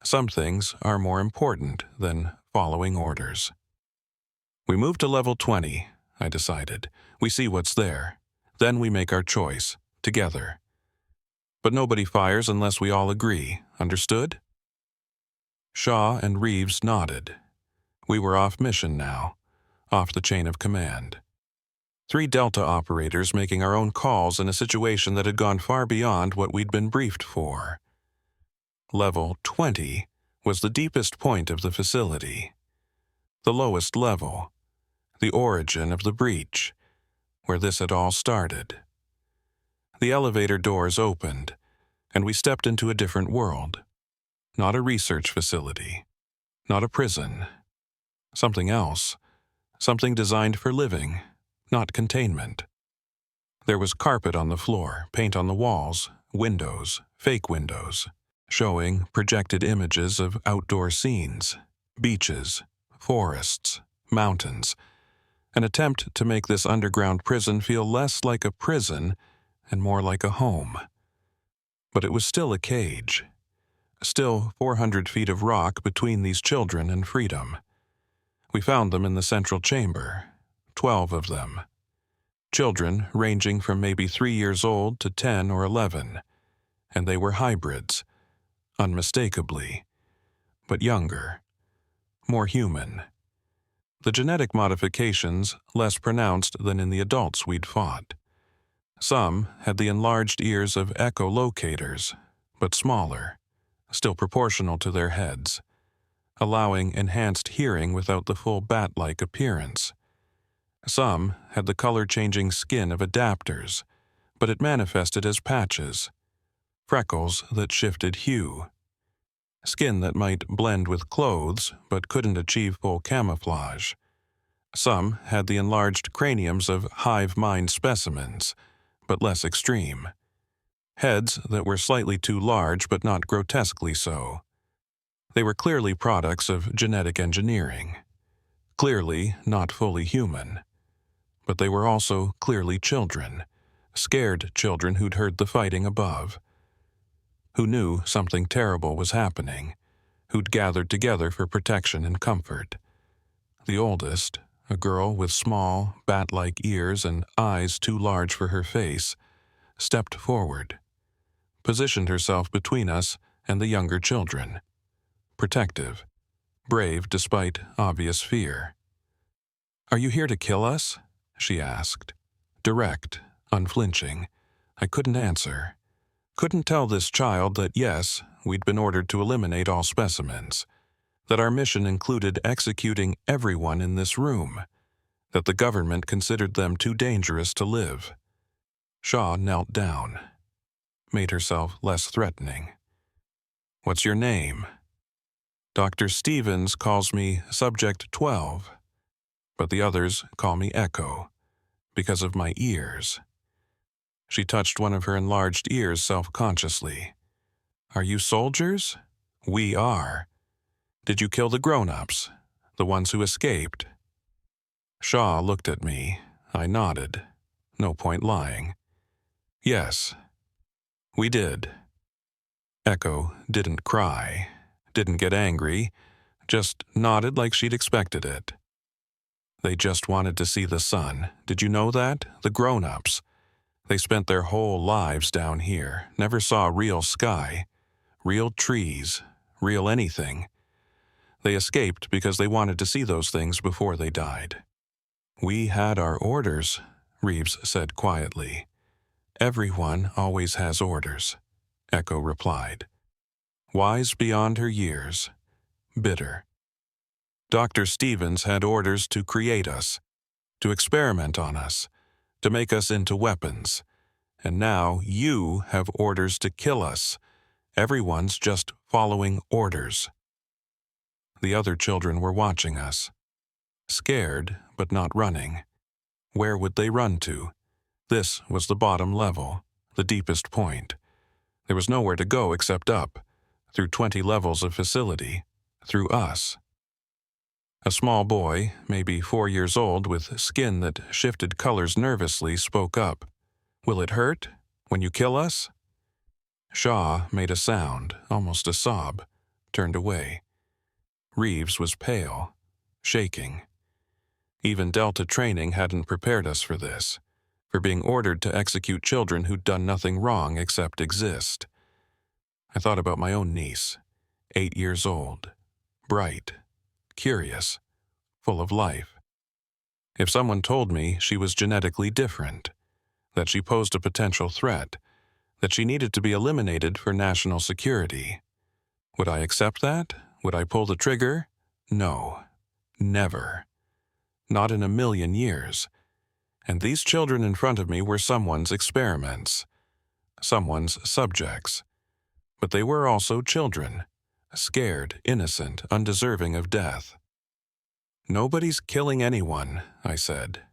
Some things are more important than following orders. We move to level 20, I decided. We see what's there. Then we make our choice, together. But nobody fires unless we all agree, understood? Shaw and Reeves nodded. We were off mission now, off the chain of command. 3 Delta operators making our own calls in a situation that had gone far beyond what we'd been briefed for. Level 20 was the deepest point of the facility. The lowest level, the origin of the breach, where this had all started. The elevator doors opened, and we stepped into a different world. Not a research facility, not a prison. Something else, something designed for living, not containment. There was carpet on the floor, paint on the walls, windows, fake windows, showing projected images of outdoor scenes, beaches, forests, mountains, an attempt to make this underground prison feel less like a prison and more like a home. But it was still a cage. Still 400 feet of rock between these children and freedom. We found them in the central chamber, 12 of them. Children ranging from maybe 3 years old to 10 or 11, and they were hybrids, unmistakably, but younger, more human. The genetic modifications less pronounced than in the adults we'd fought. Some had the enlarged ears of echolocators, but smaller, still proportional to their heads, allowing enhanced hearing without the full bat-like appearance. Some had the color-changing skin of adapters, but it manifested as patches, freckles that shifted hue, skin that might blend with clothes but couldn't achieve full camouflage. Some had the enlarged craniums of Hive Mind specimens, but less extreme. Heads that were slightly too large but not grotesquely so. They were clearly products of genetic engineering. Clearly not fully human. But they were also clearly children, scared children who'd heard the fighting above, who knew something terrible was happening, who'd gathered together for protection and comfort. The oldest, a girl with small, bat-like ears and eyes too large for her face, stepped forward, positioned herself between us and the younger children, protective, brave despite obvious fear. "Are you here to kill us?" she asked. Direct, unflinching. I couldn't answer. Couldn't tell this child that yes, we'd been ordered to eliminate all specimens, that our mission included executing everyone in this room, that the government considered them too dangerous to live. Shaw knelt down, made herself less threatening. "What's your name?" "Dr. Stevens calls me Subject 12, but the others call me Echo, because of my ears." She touched one of her enlarged ears self-consciously. "Are you soldiers?" "We are." "Did you kill the grown-ups, the ones who escaped?" Shaw looked at me. I nodded. No point lying. "Yes, we did." Echo didn't cry, didn't get angry, just nodded like she'd expected it. "They just wanted to see the sun. Did you know that? The grown-ups. They spent their whole lives down here, never saw real sky, real trees, real anything. They escaped because they wanted to see those things before they died. We had our orders, Reeves said quietly. Everyone always has orders, Echo replied. Wise beyond her years, bitter. Dr. Stevens had orders to create us, to experiment on us, to make us into weapons. And now you have orders to kill us. Everyone's just following orders. The other children were watching us. Scared, but not running. Where would they run to? This was the bottom level, the deepest point. There was nowhere to go except up, through 20 levels of facility, through us. A small boy, maybe 4 years old, with skin that shifted colors nervously, spoke up. Will it hurt when you kill us? Shaw made a sound, almost a sob, turned away. Reeves was pale, shaking. Even Delta training hadn't prepared us for this, for being ordered to execute children who'd done nothing wrong except exist. I thought about my own niece, 8 years old, bright, curious, full of life. If someone told me she was genetically different, that she posed a potential threat, that she needed to be eliminated for national security, would I accept that? Would I pull the trigger? No, never. Not in a million years. And these children in front of me were someone's experiments, someone's subjects. But they were also children, scared, innocent, undeserving of death. Nobody's killing anyone, I said,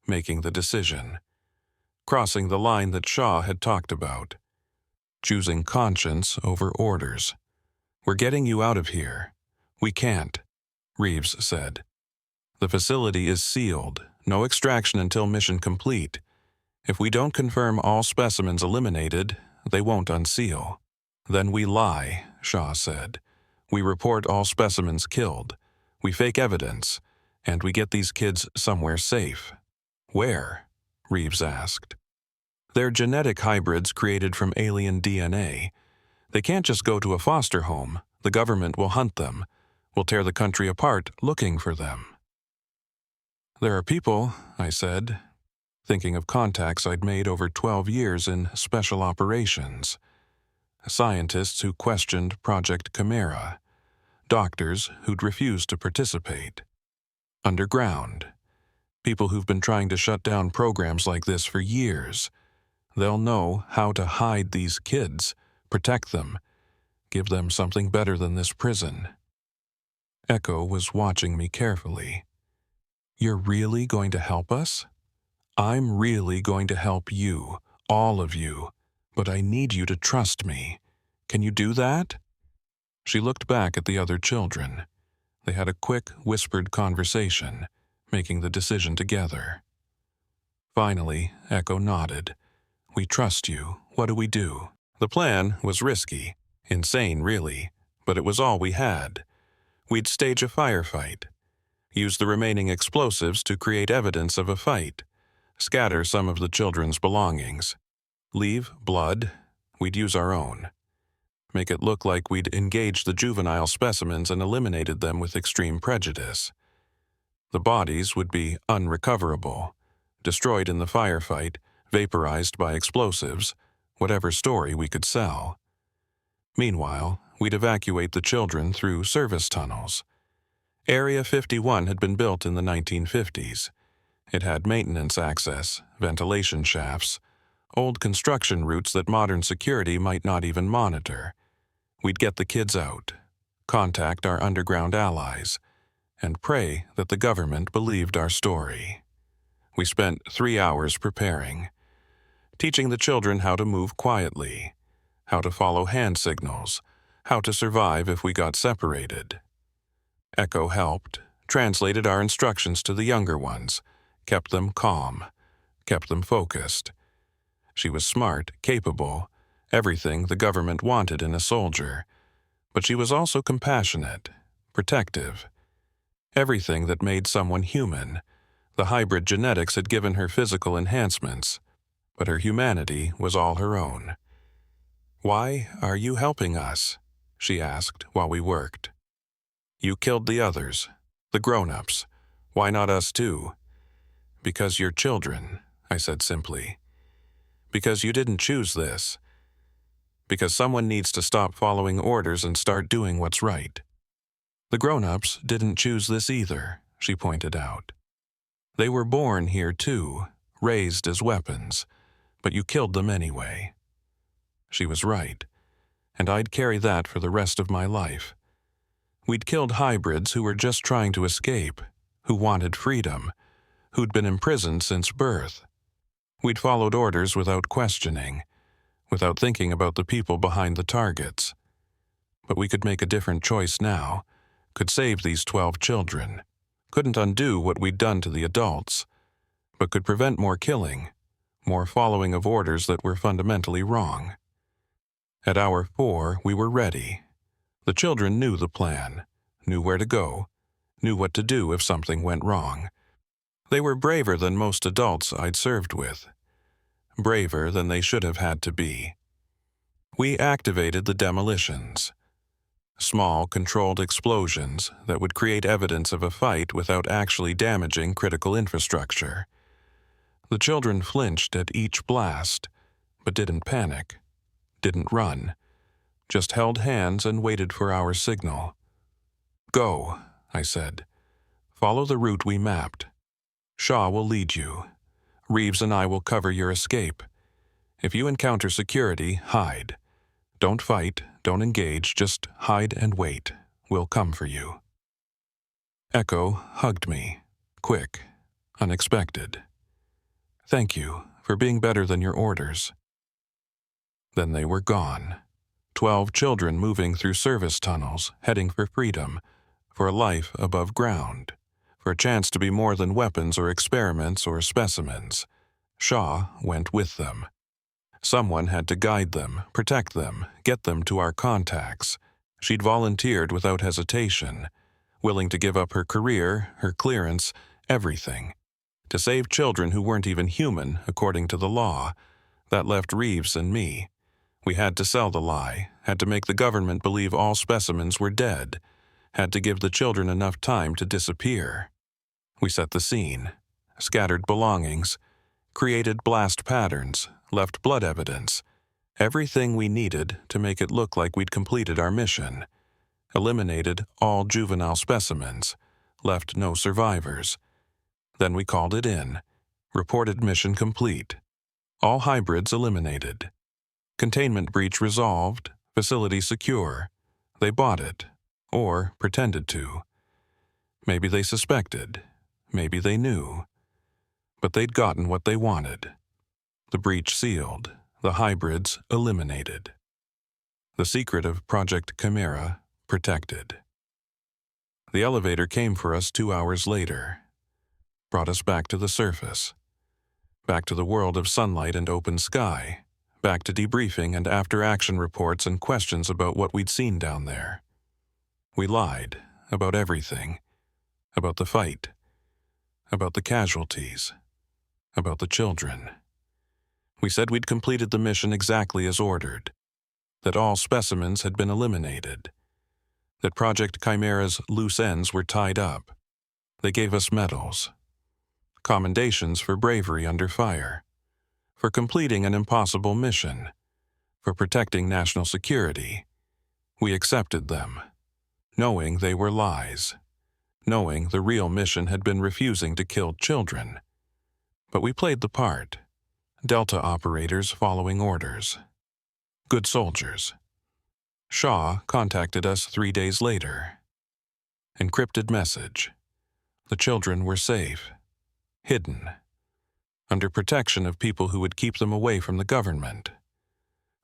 making the decision, crossing the line that Shaw had talked about, choosing conscience over orders. We're getting you out of here. We can't, Reeves said. The facility is sealed, no extraction until mission complete. If we don't confirm all specimens eliminated, they won't unseal. Then we lie, Shaw said. We report all specimens killed. We fake evidence, and we get these kids somewhere safe. Where? Reeves asked. They're genetic hybrids created from alien DNA. They can't just go to a foster home. The government will hunt them. We'll tear the country apart looking for them. There are people, I said, thinking of contacts I'd made over 12 years in special operations. Scientists who questioned Project Chimera. Doctors who'd refused to participate. Underground. People who've been trying to shut down programs like this for years. They'll know how to hide these kids, protect them, give them something better than this prison. Echo was watching me carefully. You're really going to help us? I'm really going to help you, all of you, but I need you to trust me. Can you do that? She looked back at the other children. They had a quick, whispered conversation, making the decision together. Finally, Echo nodded. We trust you. What do we do? The plan was risky, insane really, but it was all we had. We'd stage a firefight, use the remaining explosives to create evidence of a fight, scatter some of the children's belongings, leave blood, we'd use our own. Make it look like we'd engaged the juvenile specimens and eliminated them with extreme prejudice. The bodies would be unrecoverable, destroyed in the firefight, vaporized by explosives, whatever story we could sell. Meanwhile, we'd evacuate the children through service tunnels. Area 51 had been built in the 1950s. It had maintenance access, ventilation shafts, old construction routes that modern security might not even monitor. We'd get the kids out, contact our underground allies, and pray that the government believed our story. We spent 3 hours preparing, teaching the children how to move quietly, how to follow hand signals, how to survive if we got separated. Echo helped, translated our instructions to the younger ones, kept them calm, kept them focused. She was smart, capable, everything the government wanted in a soldier, but she was also compassionate, protective. Everything that made someone human. The hybrid genetics had given her physical enhancements, but her humanity was all her own. Why are you helping us? She asked while we worked. You killed the others, the grown-ups. Why not us too? Because you're children, I said simply. Because you didn't choose this. Because someone needs to stop following orders and start doing what's right. The grown-ups didn't choose this either, she pointed out. They were born here too, raised as weapons, but you killed them anyway. She was right, and I'd carry that for the rest of my life. We'd killed hybrids who were just trying to escape, who wanted freedom, who'd been imprisoned since birth. We'd followed orders without questioning, without thinking about the people behind the targets. But we could make a different choice now, could save these 12 children, couldn't undo what we'd done to the adults, but could prevent more killing, more following of orders that were fundamentally wrong. At hour 4, we were ready. The children knew the plan, knew where to go, knew what to do if something went wrong. They were braver than most adults I'd served with, braver than they should have had to be. We activated the demolitions. Small, controlled explosions that would create evidence of a fight without actually damaging critical infrastructure. The children flinched at each blast, but didn't panic, didn't run, just held hands and waited for our signal. Go, I said. Follow the route we mapped. Shaw will lead you. Reeves and I will cover your escape. If you encounter security, hide. Don't fight, don't engage, just hide and wait. We'll come for you. Echo hugged me, quick, unexpected. Thank you for being better than your orders. Then they were gone. 12 children moving through service tunnels, heading for freedom, for a life above ground, for a chance to be more than weapons or experiments or specimens. Shaw went with them. Someone had to guide them, protect them, get them to our contacts. She'd volunteered without hesitation, willing to give up her career, her clearance, everything, to save children who weren't even human, according to the law. That left Reeves and me. We had to sell the lie, had to make the government believe all specimens were dead, had to give the children enough time to disappear. We set the scene, scattered belongings, created blast patterns, left blood evidence, everything we needed to make it look like we'd completed our mission, eliminated all juvenile specimens, left no survivors. Then we called it in, reported mission complete. All hybrids eliminated. Containment breach resolved, facility secure. They bought it, or pretended to. Maybe they suspected, maybe they knew. But they'd gotten what they wanted. The breach sealed, the hybrids eliminated. The secret of Project Chimera protected. The elevator came for us 2 hours later, brought us back to the surface, back to the world of sunlight and open sky, back to debriefing and after-action reports and questions about what we'd seen down there. We lied about everything, about the fight, about the casualties, about the children. We said we'd completed the mission exactly as ordered, that all specimens had been eliminated, that Project Chimera's loose ends were tied up. They gave us medals, commendations for bravery under fire, for completing an impossible mission, for protecting national security. We accepted them, knowing they were lies, knowing the real mission had been refusing to kill children. But we played the part. Delta operators following orders. Good soldiers. Shaw contacted us 3 days later. Encrypted message. The children were safe. Hidden. Under protection of people who would keep them away from the government.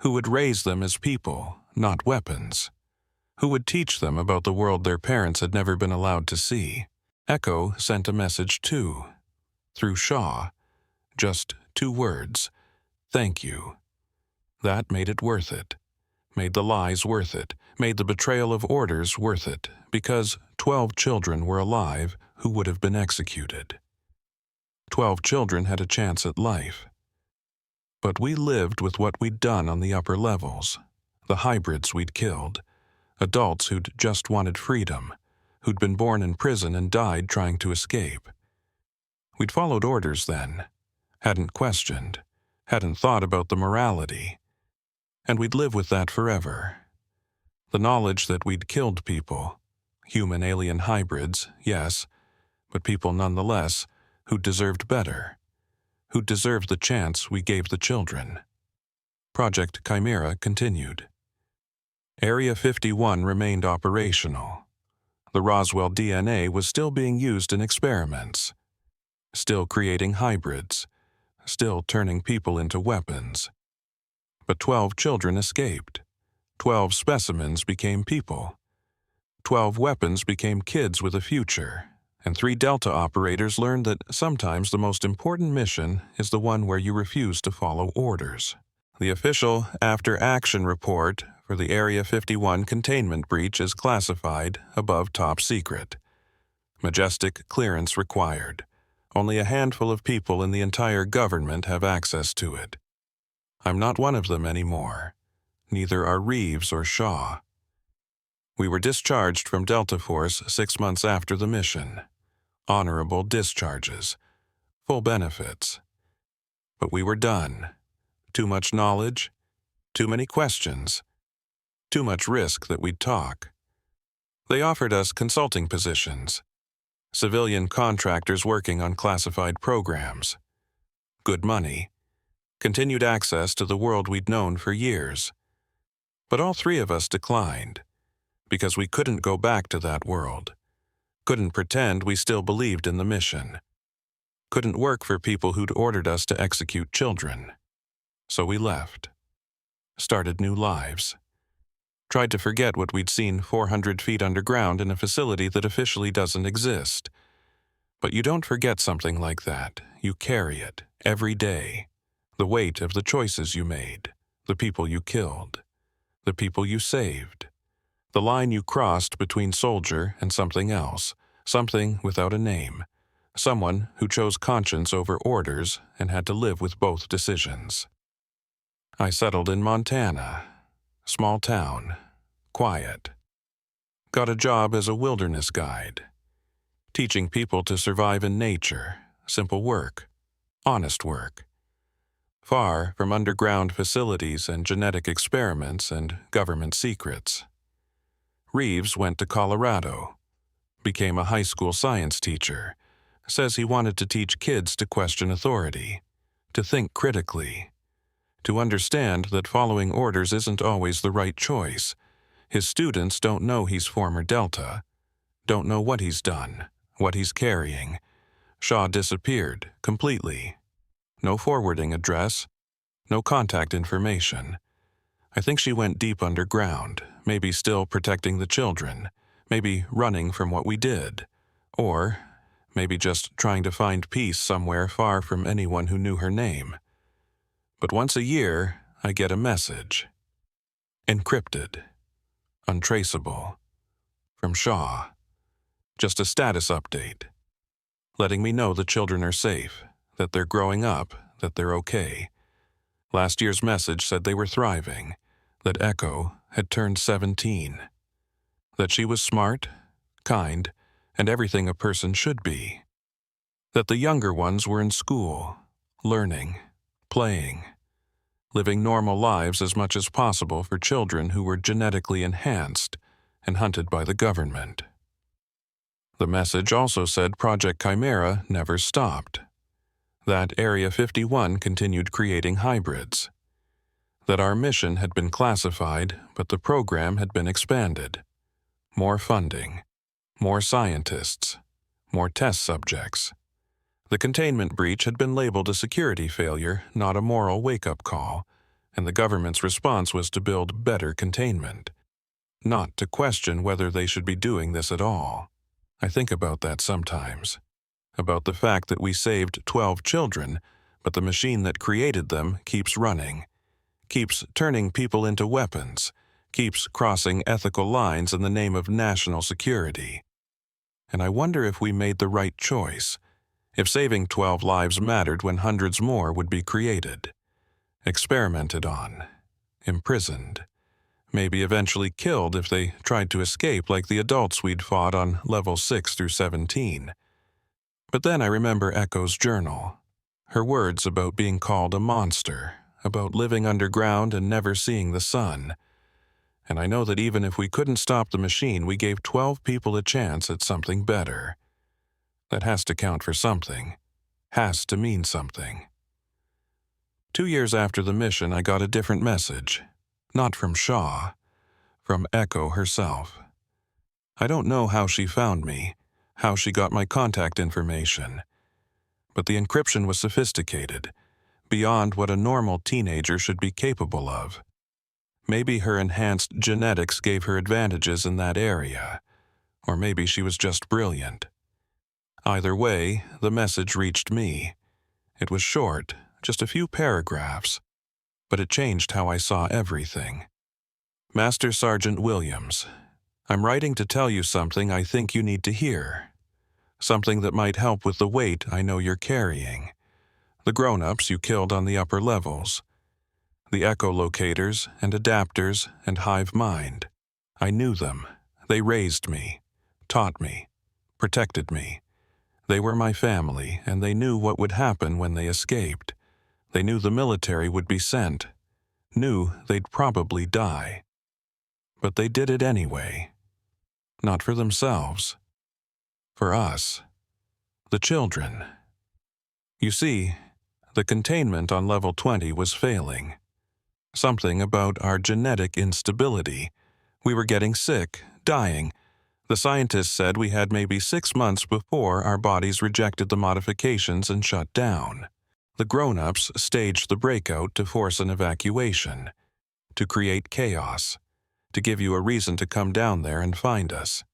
Who would raise them as people, not weapons. Who would teach them about the world their parents had never been allowed to see. Echo sent a message too. Through Shaw. Just 2 words. Thank you. That made it worth it. Made the lies worth it. Made the betrayal of orders worth it, because 12 children were alive who would have been executed. 12 children had a chance at life. But we lived with what we'd done on the upper levels. The hybrids we'd killed. Adults who'd just wanted freedom. who'd been born in prison and died trying to escape. We'd followed orders then, hadn't questioned, hadn't thought about the morality, and we'd live with that forever. The knowledge that we'd killed people, human-alien hybrids, yes, but people nonetheless, who deserved better, who deserved the chance we gave the children. Project Chimera continued. Area 51 remained operational. The Roswell DNA was still being used in experiments, still creating hybrids, still turning people into weapons. But 12 children escaped. 12 specimens became people. 12 weapons became kids with a future. And 3 Delta operators learned that sometimes the most important mission is the one where you refuse to follow orders. The official after-action report for the Area 51 containment breach is classified above top secret. Majestic clearance required. Only a handful of people in the entire government have access to it. I'm not one of them anymore. Neither are Reeves or Shaw. We were discharged from Delta Force 6 months after the mission. Honorable discharges. Full benefits. But we were done. Too much knowledge. Too many questions. Too much risk that we'd talk. They offered us consulting positions. Civilian contractors working on classified programs. Good money. Continued access to the world we'd known for years. But all 3 of us declined, because we couldn't go back to that world. Couldn't pretend we still believed in the mission. Couldn't work for people who'd ordered us to execute children. So we left. Started new lives. Tried to forget what we'd seen 400 feet underground in a facility that officially doesn't exist. But you don't forget something like that. You carry it, every day. The weight of the choices you made, the people you killed, the people you saved, the line you crossed between soldier and something else, something without a name, someone who chose conscience over orders and had to live with both decisions. I settled in Montana. Small town. Quiet. Got a job as a wilderness guide. Teaching people to survive in nature. Simple work. Honest work. Far from underground facilities and genetic experiments and government secrets. Reeves went to Colorado. Became a high school science teacher. Says he wanted to teach kids to question authority. To think critically. To understand that following orders isn't always the right choice. His students don't know he's former Delta. Don't know what he's done, what he's carrying. Shaw disappeared, completely. No forwarding address. No contact information. I think she went deep underground, maybe still protecting the children, maybe running from what we did, or maybe just trying to find peace somewhere far from anyone who knew her name. But once a year, I get a message. Encrypted. Untraceable. From Shaw. Just a status update. Letting me know the children are safe, that they're growing up, that they're okay. Last year's message said they were thriving, that Echo had turned 17. That she was smart, kind, and everything a person should be. That the younger ones were in school, learning, playing, living normal lives as much as possible for children who were genetically enhanced and hunted by the government. The message also said Project Chimera never stopped. That Area 51 continued creating hybrids. That our mission had been classified, but the program had been expanded. More funding, more scientists, more test subjects. The containment breach had been labeled a security failure, not a moral wake-up call, and the government's response was to build better containment, not to question whether they should be doing this at all. I think about that sometimes, about the fact that we saved 12 children, but the machine that created them keeps running, keeps turning people into weapons, keeps crossing ethical lines in the name of national security. And I wonder if we made the right choice, if saving 12 lives mattered when hundreds more would be created, experimented on, imprisoned, maybe eventually killed if they tried to escape like the adults we'd fought on level 6 through 17. But then I remember Echo's journal, her words about being called a monster, about living underground and never seeing the sun. And I know that even if we couldn't stop the machine, we gave 12 people a chance at something better. That has to count for something, has to mean something. 2 years after the mission, I got a different message. Not from Shaw, from Echo herself. I don't know how she found me, how she got my contact information. But the encryption was sophisticated, beyond what a normal teenager should be capable of. Maybe her enhanced genetics gave her advantages in that area, or maybe she was just brilliant. Either way, the message reached me. It was short, just a few paragraphs, but it changed how I saw everything. Master Sergeant Williams, I'm writing to tell you something I think you need to hear. Something that might help with the weight I know you're carrying. The grown-ups you killed on the upper levels. The Echolocators and Adapters and Hive Mind. I knew them. They raised me, taught me, protected me. They were my family, and they knew what would happen when they escaped. They knew the military would be sent, knew they'd probably die. But they did it anyway. Not for themselves. For us. The children. You see, the containment on level 20 was failing. Something about our genetic instability. We were getting sick, dying. The scientists said we had maybe 6 months before our bodies rejected the modifications and shut down. The grown-ups staged the breakout to force an evacuation, to create chaos, to give you a reason to come down there and find us.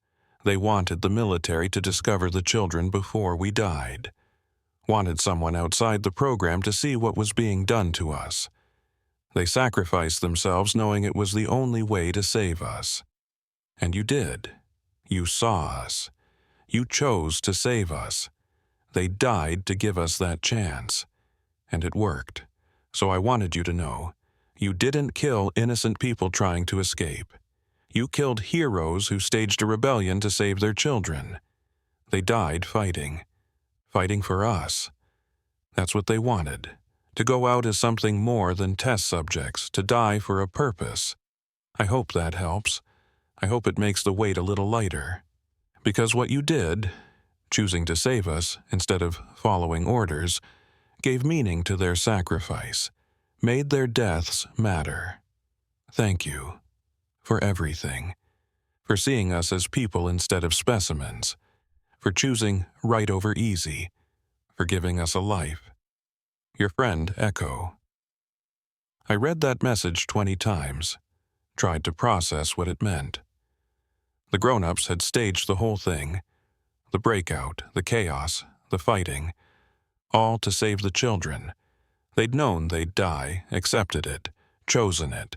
They wanted the military to discover the children before we died. Wanted someone outside the program to see what was being done to us. They sacrificed themselves knowing it was the only way to save us. And you did. You saw us. You chose to save us. They died to give us that chance. And it worked. So I wanted you to know, you didn't kill innocent people trying to escape. You killed heroes who staged a rebellion to save their children. They died fighting. Fighting for us. That's what they wanted. To go out as something more than test subjects, to die for a purpose. I hope that helps. I hope it makes the weight a little lighter. Because what you did, choosing to save us instead of following orders, gave meaning to their sacrifice, made their deaths matter. Thank you. For everything. For seeing us as people instead of specimens. For choosing right over easy. For giving us a life. Your friend, Echo. I read that message 20 times, tried to process what it meant. The grown-ups had staged the whole thing, the breakout, the chaos, the fighting, all to save the children. They'd known they'd die, accepted it, chosen it,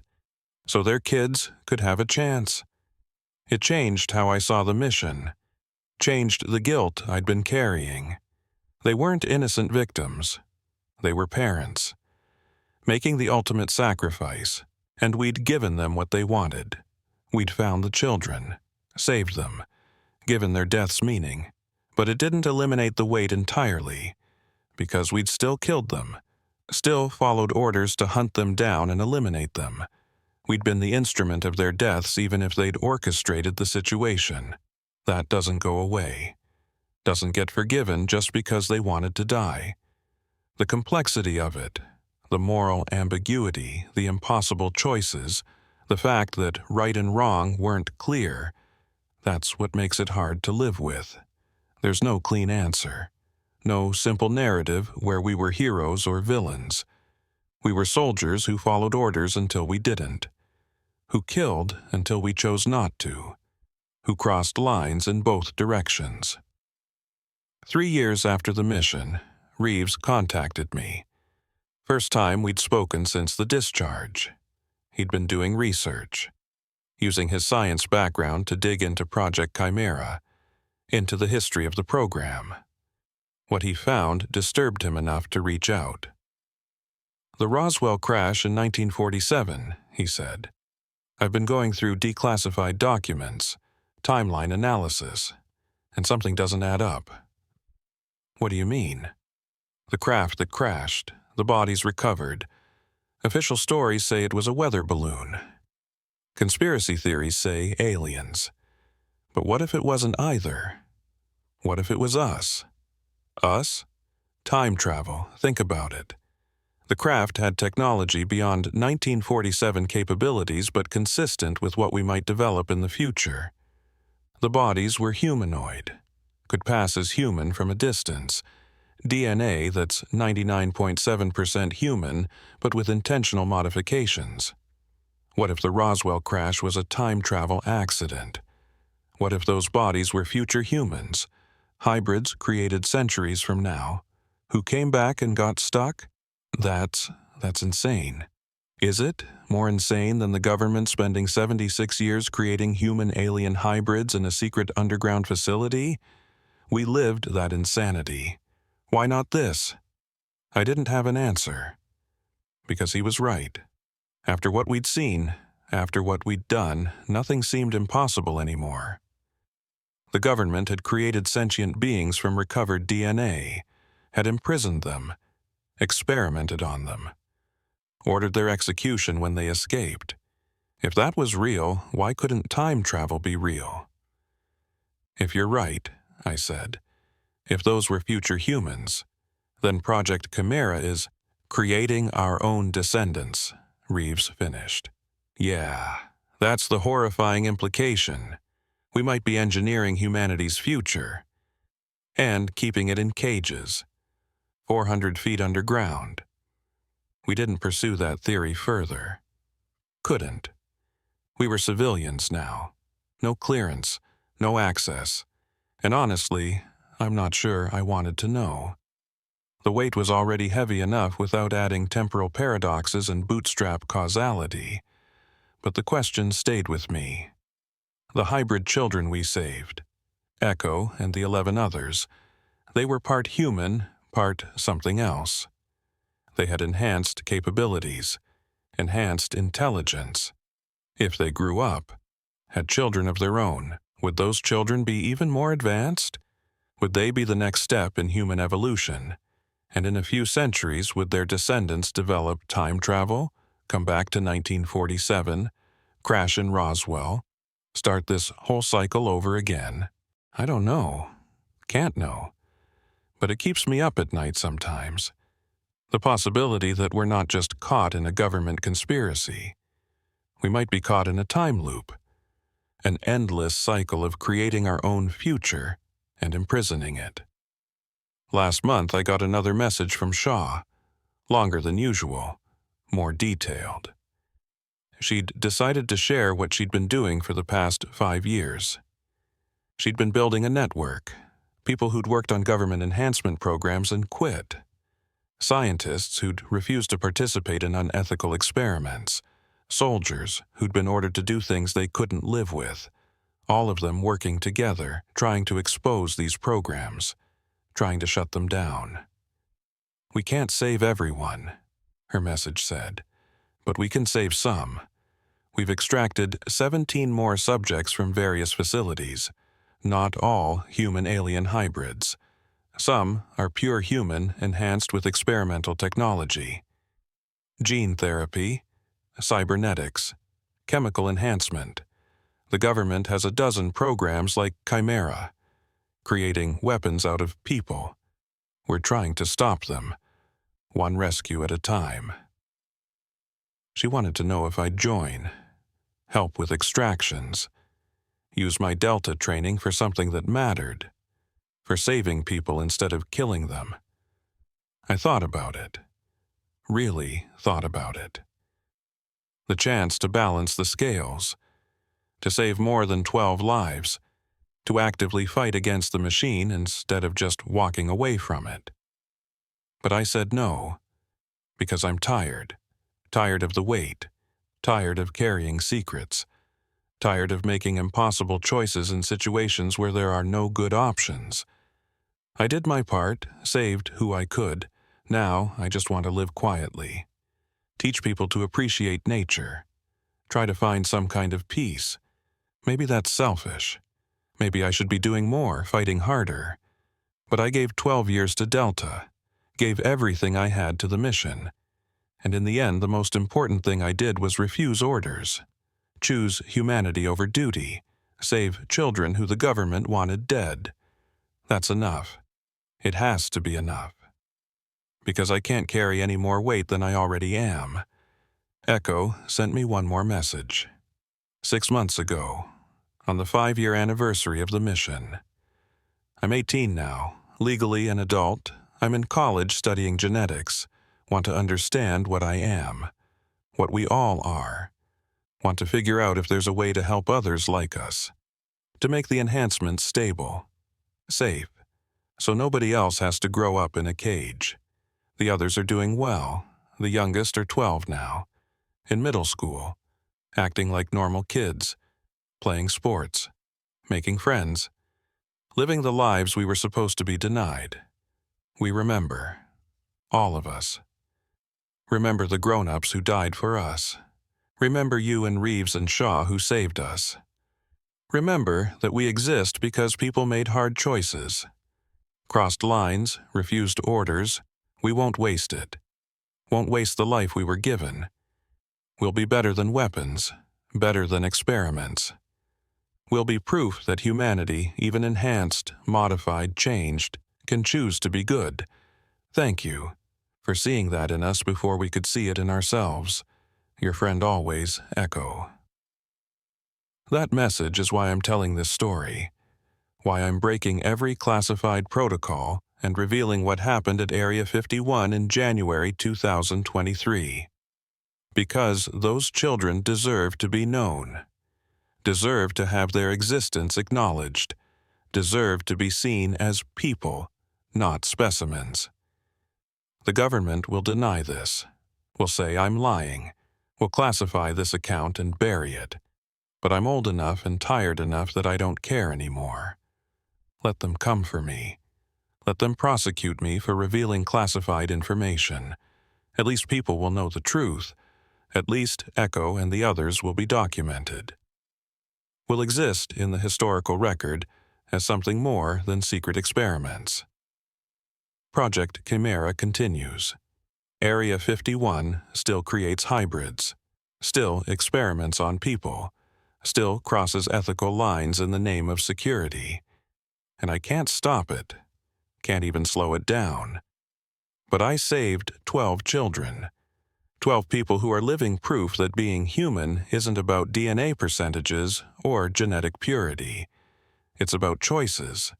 so their kids could have a chance. It changed how I saw the mission, changed the guilt I'd been carrying. They weren't innocent victims. They were parents, making the ultimate sacrifice, and we'd given them what they wanted. We'd found the children, saved them, given their deaths meaning, but it didn't eliminate the weight entirely, because we'd still killed them, still followed orders to hunt them down and eliminate them. We'd been the instrument of their deaths even if they'd orchestrated the situation. That doesn't go away. Doesn't get forgiven just because they wanted to die. The complexity of it, the moral ambiguity, the impossible choices, the fact that right and wrong weren't clear, that's what makes it hard to live with. There's no clean answer. No simple narrative where we were heroes or villains. We were soldiers who followed orders until we didn't. Who killed until we chose not to. Who crossed lines in both directions. 3 years after the mission, Reeves contacted me. First time we'd spoken since the discharge. He'd been doing research, using his science background to dig into Project Chimera, into the history of the program. What he found disturbed him enough to reach out. The Roswell crash in 1947, he said. I've been going through declassified documents, timeline analysis, and something doesn't add up. What do you mean? The craft that crashed, the bodies recovered. Official stories say it was a weather balloon. Conspiracy theories say aliens. But what if it wasn't either? What if it was us? Us? Time travel, think about it. The craft had technology beyond 1947 capabilities but consistent with what we might develop in the future. The bodies were humanoid, could pass as human from a distance. DNA that's 99.7% human but with intentional modifications. What if the Roswell crash was a time travel accident? What if those bodies were future humans, hybrids created centuries from now, who came back and got stuck? That's insane. Is it more insane than the government spending 76 years creating human-alien hybrids in a secret underground facility? We lived that insanity. Why not this? I didn't have an answer. Because he was right. After what we'd seen, after what we'd done, nothing seemed impossible anymore. The government had created sentient beings from recovered DNA, had imprisoned them, experimented on them, ordered their execution when they escaped. If that was real, why couldn't time travel be real? If you're right, I said, if those were future humans, then Project Chimera is creating our own descendants, Reeves finished. Yeah, that's the horrifying implication. We might be engineering humanity's future and keeping it in cages, 400 feet underground. We didn't pursue that theory further. Couldn't. We were civilians now. No clearance, no access. And honestly, I'm not sure I wanted to know. The weight was already heavy enough without adding temporal paradoxes and bootstrap causality. But the question stayed with me. The hybrid children we saved, Echo and the 11 others, they were part human, part something else. They had enhanced capabilities, enhanced intelligence. If they grew up, had children of their own, would those children be even more advanced? Would they be the next step in human evolution? And in a few centuries, would their descendants develop time travel, come back to 1947, crash in Roswell, start this whole cycle over again? I don't know. Can't know. But it keeps me up at night sometimes. The possibility that we're not just caught in a government conspiracy. We might be caught in a time loop, an endless cycle of creating our own future and imprisoning it. Last month, I got another message from Shaw, longer than usual, more detailed. She'd decided to share what she'd been doing for the past 5 years. She'd been building a network, people who'd worked on government enhancement programs and quit, scientists who'd refused to participate in unethical experiments, soldiers who'd been ordered to do things they couldn't live with, all of them working together, trying to expose these programs, trying to shut them down. We can't save everyone, her message said, but we can save some. We've extracted 17 more subjects from various facilities, not all human-alien hybrids. Some are pure human enhanced with experimental technology. Gene therapy, cybernetics, chemical enhancement. The government has a dozen programs like Chimera, creating weapons out of people. We're trying to stop them, one rescue at a time. She wanted to know if I'd join, help with extractions, use my Delta training for something that mattered, for saving people instead of killing them. I thought about it, really thought about it. The chance to balance the scales, to save more than 12 lives, to actively fight against the machine instead of just walking away from it. But I said no, because I'm tired of the weight, tired of carrying secrets, tired of making impossible choices in situations where there are no good options. I did my part, saved who I could. Now I just want to live quietly. Teach people to appreciate nature. Try to find some kind of peace. Maybe that's selfish. Maybe I should be doing more, fighting harder. But I gave 12 years to Delta, gave everything I had to the mission. And in the end, the most important thing I did was refuse orders. Choose humanity over duty. Save children who the government wanted dead. That's enough. It has to be enough. Because I can't carry any more weight than I already am. Echo sent me one more message. 6 months ago, on the 5-year anniversary of the mission. I'm 18 now, legally an adult. I'm in college studying genetics. Want to understand what I am. What we all are. Want to figure out if there's a way to help others like us. To make the enhancements stable. Safe. So nobody else has to grow up in a cage. The others are doing well. The youngest are 12 now. In middle school. Acting like normal kids. Playing sports. Making friends. Living the lives we were supposed to be denied. We remember. All of us. Remember the grown-ups who died for us. Remember you and Reeves and Shaw who saved us. Remember that we exist because people made hard choices. Crossed lines, refused orders. We won't waste it. Won't waste the life we were given. We'll be better than weapons, better than experiments. We'll be proof that humanity, even enhanced, modified, changed, can choose to be good. Thank you for seeing that in us before we could see it in ourselves. Your friend always, Echo. That message is why I'm telling this story. Why I'm breaking every classified protocol and revealing what happened at Area 51 in January 2023. Because those children deserve to be known. Deserve to have their existence acknowledged. Deserve to be seen as people, not specimens. The government will deny this. Will say I'm lying. Will classify this account and bury it. But I'm old enough and tired enough that I don't care anymore. Let them come for me. Let them prosecute me for revealing classified information. At least people will know the truth. At least Echo and the others will be documented. Will exist in the historical record as something more than secret experiments. Project Chimera continues. Area 51 still creates hybrids, still experiments on people, still crosses ethical lines in the name of security. And I can't stop it, can't even slow it down. But I saved 12 children. 12 people who are living proof that being human isn't about DNA percentages or genetic purity. It's about choices,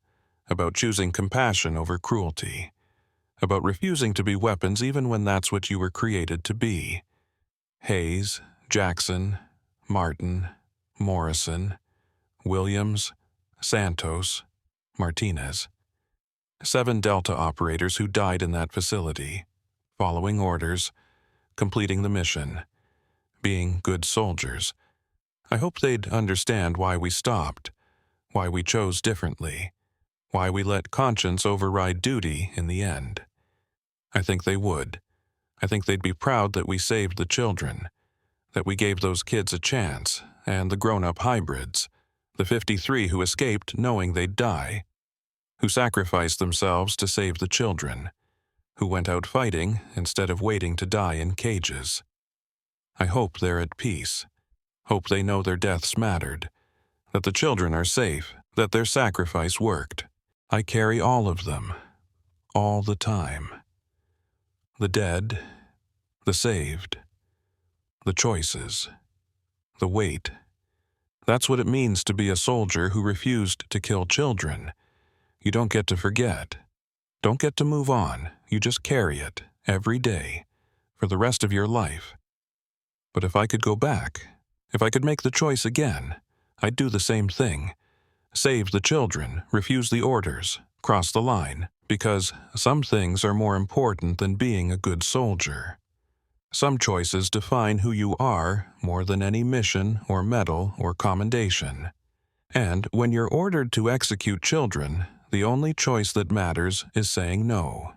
about choosing compassion over cruelty, about refusing to be weapons even when that's what you were created to be. Hayes, Jackson, Martin, Morrison, Williams, Santos, Martinez. 7 Delta operators who died in that facility, following orders, completing the mission, being good soldiers. I hope they'd understand why we stopped, why we chose differently, why we let conscience override duty in the end. I think they would. I think they'd be proud that we saved the children, that we gave those kids a chance, and the grown-up hybrids, the 53 who escaped knowing they'd die, who sacrificed themselves to save the children, who went out fighting instead of waiting to die in cages. I hope they're at peace. Hope they know their deaths mattered, that the children are safe, that their sacrifice worked. I carry all of them, all the time. The dead, the saved, the choices, the weight. That's what it means to be a soldier who refused to kill children. You don't get to forget. Don't get to move on. You just carry it, every day, for the rest of your life. But if I could go back, if I could make the choice again, I'd do the same thing. Save the children, refuse the orders, cross the line, because some things are more important than being a good soldier. Some choices define who you are more than any mission or medal or commendation. And when you're ordered to execute children, the only choice that matters is saying no.